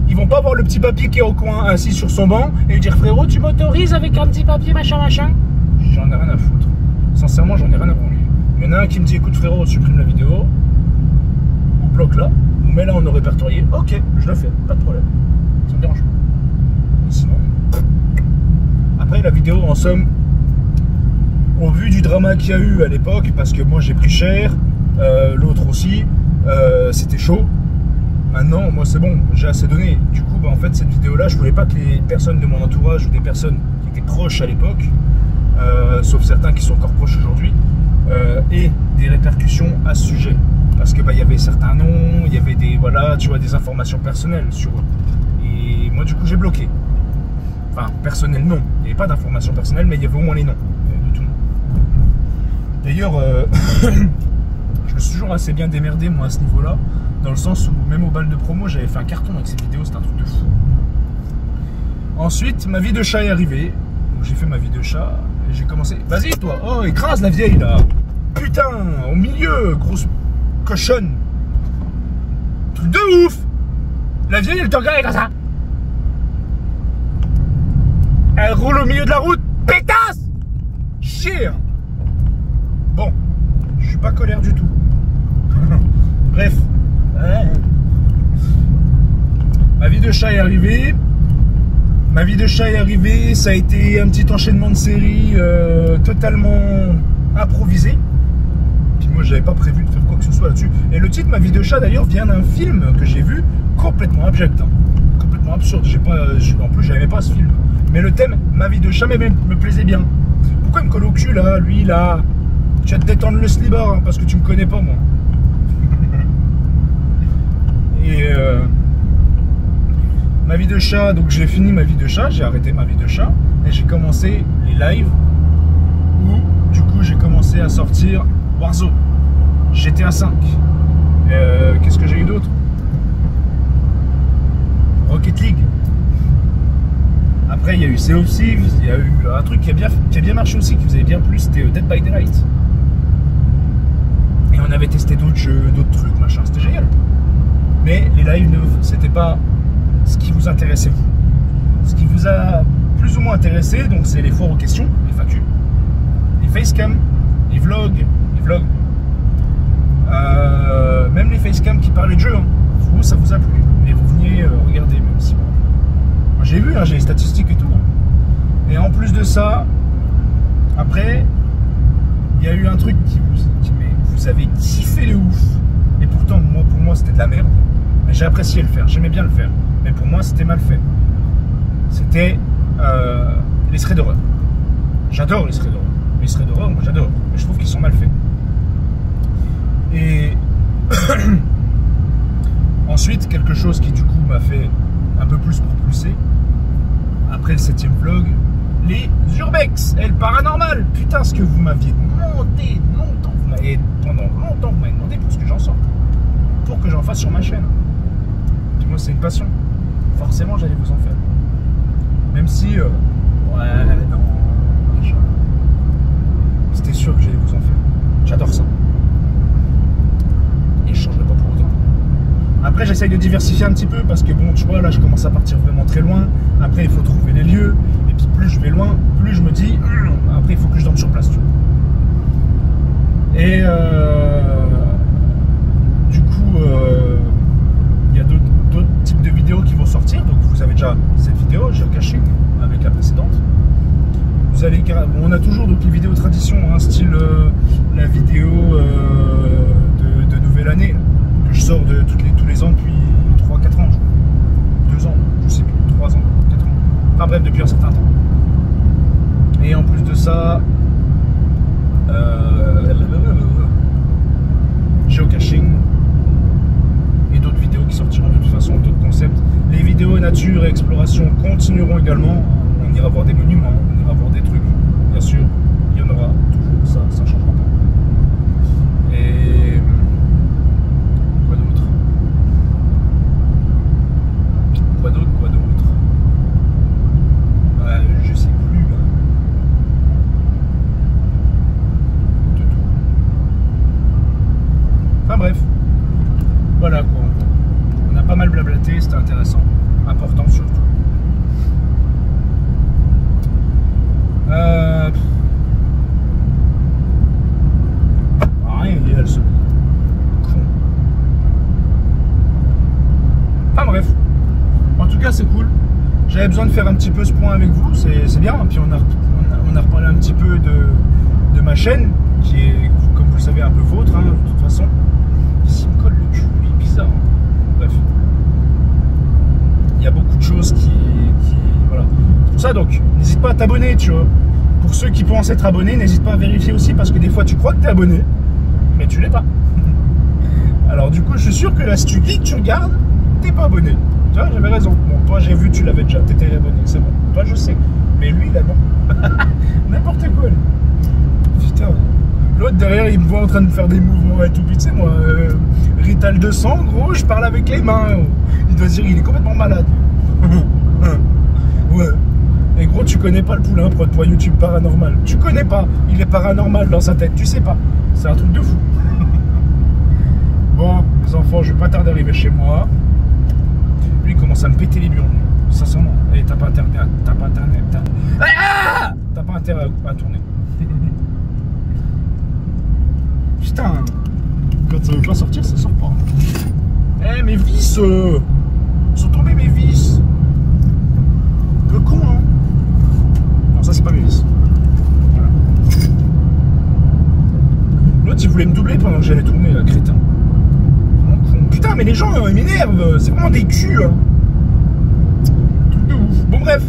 Ils vont pas voir le petit papier qui est au coin, assis sur son banc, et lui dire: frérot, tu m'autorises avec un petit papier, machin. J'en ai rien à foutre. Sincèrement, j'en ai rien à branler. Il y en a un qui me dit: écoute frérot, supprime la vidéo, ou bloque là, ou mets là en non répertorié. Ok, je le fais, pas de problème. Ça me dérange pas. Et sinon, après la vidéo, en somme, au vu du drama qu'il y a eu à l'époque, parce que moi j'ai pris cher, l'autre aussi, c'était chaud. Maintenant, moi c'est bon, j'ai assez donné. Du coup, bah, en fait, cette vidéo-là, je voulais pas que les personnes de mon entourage ou des personnes qui étaient proches à l'époque, sauf certains qui sont encore proches aujourd'hui, aient des répercussions à ce sujet. Parce que bah, y avait certains noms, il y avait des, voilà, tu vois, des informations personnelles sur eux. Et moi, du coup, j'ai bloqué. Enfin, personnel, non. Il n'y avait pas d'informations personnelles, mais il y avait au moins les noms de tout le monde. D'ailleurs, je me suis toujours assez bien démerdé, moi, à ce niveau-là. Dans le sens où, même au bal de promo, j'avais fait un carton avec cette vidéo, c'était un truc de fou. Ensuite, ma vie de chat est arrivée. Donc, j'ai fait ma vie de chat et j'ai commencé. Vas-y, toi, oh, écrase la vieille là. Putain, au milieu, grosse cochonne. Truc de ouf. La vieille, elle te regarde comme ça. Elle roule au milieu de la route, pétasse. Chien. Bon, je suis pas colère du tout. Bref, Ma vie de chat est arrivée. Ma vie de chat est arrivée. Ça a été un petit enchaînement de séries totalement improvisé. Puis moi, j'avais pas prévu de faire quoi que ce soit là-dessus. Et le titre, Ma vie de chat, d'ailleurs, vient d'un film que j'ai vu complètement abject. Hein. Complètement absurde. En plus, j'aimais pas ce film. Mais le thème, Ma vie de chat, me plaisait bien. Pourquoi il me colle au cul, là, lui, là? Tu vas te détendre le slibard, hein, parce que tu me connais pas, moi. Et ma vie de chat, donc j'ai fini ma vie de chat, j'ai arrêté ma vie de chat et j'ai commencé les lives où du coup j'ai commencé à sortir Warzone, GTA 5. Qu'est-ce que j'ai eu d'autre? Rocket League. Après il y a eu Sea of Thieves, il y a eu un truc qui a bien marché aussi, qui vous avait bien plu, c'était Dead by Daylight. Et on avait testé d'autres jeux, d'autres trucs, machin, c'était génial. Mais les lives, c'était pas ce qui vous intéressait vous. Ce qui vous a plus ou moins intéressé, donc c'est les foires aux questions, les FAQ, les facecam, les vlogs, même les facecam qui parlaient de jeux, hein. Vous, ça vous a plu. Et vous veniez regarder, même si bon. Moi, j'ai vu, hein, j'ai les statistiques et tout. Hein. Et en plus de ça, après, il y a eu un truc qui vous avez kiffé de ouf. Et pourtant, pour moi, c'était de la merde. Mais j'ai apprécié le faire, j'aimais bien le faire. Mais pour moi, c'était mal fait. C'était les threads d'horreur. J'adore les threads d'horreur. Les threads d'horreur, moi j'adore. Mais je trouve qu'ils sont mal faits. Et ensuite, quelque chose qui du coup m'a fait un peu plus propulser, après le 7e vlog, les urbex et le paranormal. Putain, ce que vous m'aviez demandé longtemps, pendant longtemps, vous m'avez demandé pour ce que j'en sors. Pour que j'en fasse sur ma chaîne. Puis moi, c'est une passion. Forcément, j'allais vous en faire. Même si, ouais, non, c'était sûr que j'allais vous en faire. J'adore ça. Et je changerai pas pour autant. Après, j'essaye de diversifier un petit peu parce que bon, tu vois, là, je commence à partir vraiment très loin. Après, il faut trouver les lieux. Et puis, plus je vais loin, plus je me dis, après, il faut que je dorme sur place, tu vois. Et du coup, il y a d'autres types de vidéos qui vont sortir. Donc, vous avez déjà cette vidéo, géocaching, avec la précédente. Vous allez, on a toujours donc les vidéos tradition, hein, style la vidéo de nouvelle année, là, que je sors tous les ans depuis 3-4 ans, 2 ans, je sais plus, 3 ans, 4 ans. Enfin bref, depuis un certain temps. Et en plus de ça, géocaching et d'autres vidéos qui sortiront de toute façon, d'autres concepts. Les vidéos nature et exploration continueront également. On ira voir des monuments, on ira voir des trucs. Bien sûr, il y en aura toujours, ça ne changera pas. Et quoi d'autre? Je sais plus. De tout. Enfin bref, voilà quoi. On a pas mal blablaté, c'était intéressant, important surtout. Rien, il est là, ce con. Enfin bref, en tout cas c'est cool. J'avais besoin de faire un petit peu ce point avec vous, c'est bien. Puis on a reparlé un petit peu de ma chaîne, qui est, comme vous le savez, un peu vôtre, hein, de toute façon. Ici il me colle le cul, il est bizarre. Hein. Bref. Il y a beaucoup de choses qui voilà. C'est pour ça, donc, n'hésite pas à t'abonner, tu vois. Pour ceux qui pensent être abonnés, n'hésite pas à vérifier aussi, parce que des fois, tu crois que tu es abonné, mais tu l'es pas. Alors, du coup, je suis sûr que là, si tu cliques, tu regardes, t'es pas abonné. Tu vois, j'avais raison. Bon, toi, j'ai vu, tu l'avais déjà, t'étais abonné, c'est bon. Toi, je sais. Mais lui, là, non. N'importe quoi, lui. Putain. L'autre, derrière, il me voit en train de faire des mouvements et tout. Puis, tu sais, moi, Rital 200, gros, je parle avec les mains. Il doit se dire, il est complètement malade. Ouais. Et gros, tu connais pas le poulain, toi YouTube paranormal. Tu connais pas. Il est paranormal dans sa tête, tu sais pas. C'est un truc de fou. Bon, les enfants, je vais pas tarder d'arriver chez moi. Lui, il commence à me péter les burnes. Sincèrement. Et t'as pas internet. T'as pas internet. T'as pas intérêt à tourner. Putain. Quand ça veut pas sortir, ça sort pas. Eh, mes vis ils sont tombés, mes vis. Le con, hein. Non, ça, c'est pas mes vis. Voilà. L'autre, il voulait me doubler pendant que j'allais tourner, là, crétin. Putain, mais les gens, ils m'énervent. C'est vraiment des culs, hein. Truc de ouf. Bon, bref.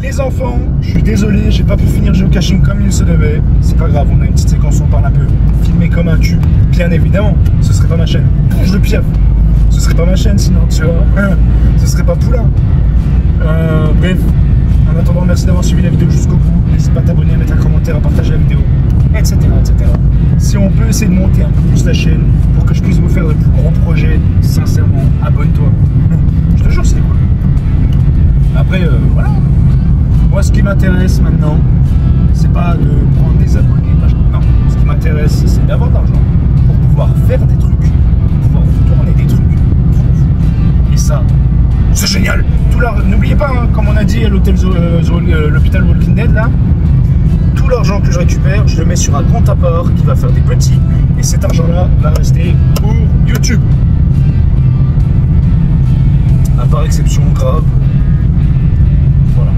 Les enfants, je suis désolé, j'ai pas pu finir Geocaching comme il se devait. C'est pas grave, on a une petite séquence où on parle un peu. Filmé comme un cul, bien évidemment, ce serait pas ma chaîne. Je le piaffe. Ce serait pas ma chaîne sinon, tu vois. Ce serait pas Poulain. Bref, en attendant, merci d'avoir suivi la vidéo jusqu'au bout. N'hésite pas à t'abonner, à mettre un commentaire, à partager la vidéo, etc., etc. Si on peut essayer de monter un peu plus la chaîne pour que je puisse vous faire de plus gros projets, sincèrement, abonne-toi. Je te jure, c'est cool. Après, voilà. Moi, ce qui m'intéresse maintenant, c'est pas de prendre des abonnés. Non, ce qui m'intéresse, c'est d'avoir de l'argent pour pouvoir faire des trucs, pour pouvoir vous tourner des trucs pour vous. Et ça, c'est génial. N'oubliez pas, hein, comme on a dit à l'hôpital Walking Dead, là, tout l'argent que je récupère, je le mets sur un compte à part qui va faire des petits. Et cet argent-là va rester pour YouTube. À part exception grave. Voilà.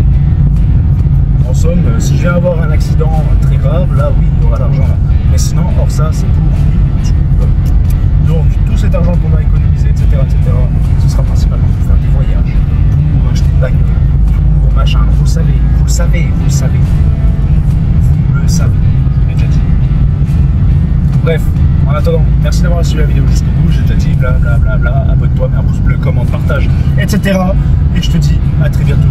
En somme, si je viens avoir un accident très grave, là oui, il y aura l'argent là. Mais sinon, hors ça, c'est pour YouTube. Donc, tout cet argent qu'on va économiser, etc., ce sera principalement pour faire des voyages, pour acheter de bagnole, pour machin. Vous le savez, vous le savez, vous le savez. Vous le savez, je l'ai déjà dit. Bref, en attendant, merci d'avoir suivi la vidéo jusqu'au bout. J'ai déjà dit blablabla, abonne-toi, mets un pouce bleu, commente, partage, etc. Et je te dis à très bientôt.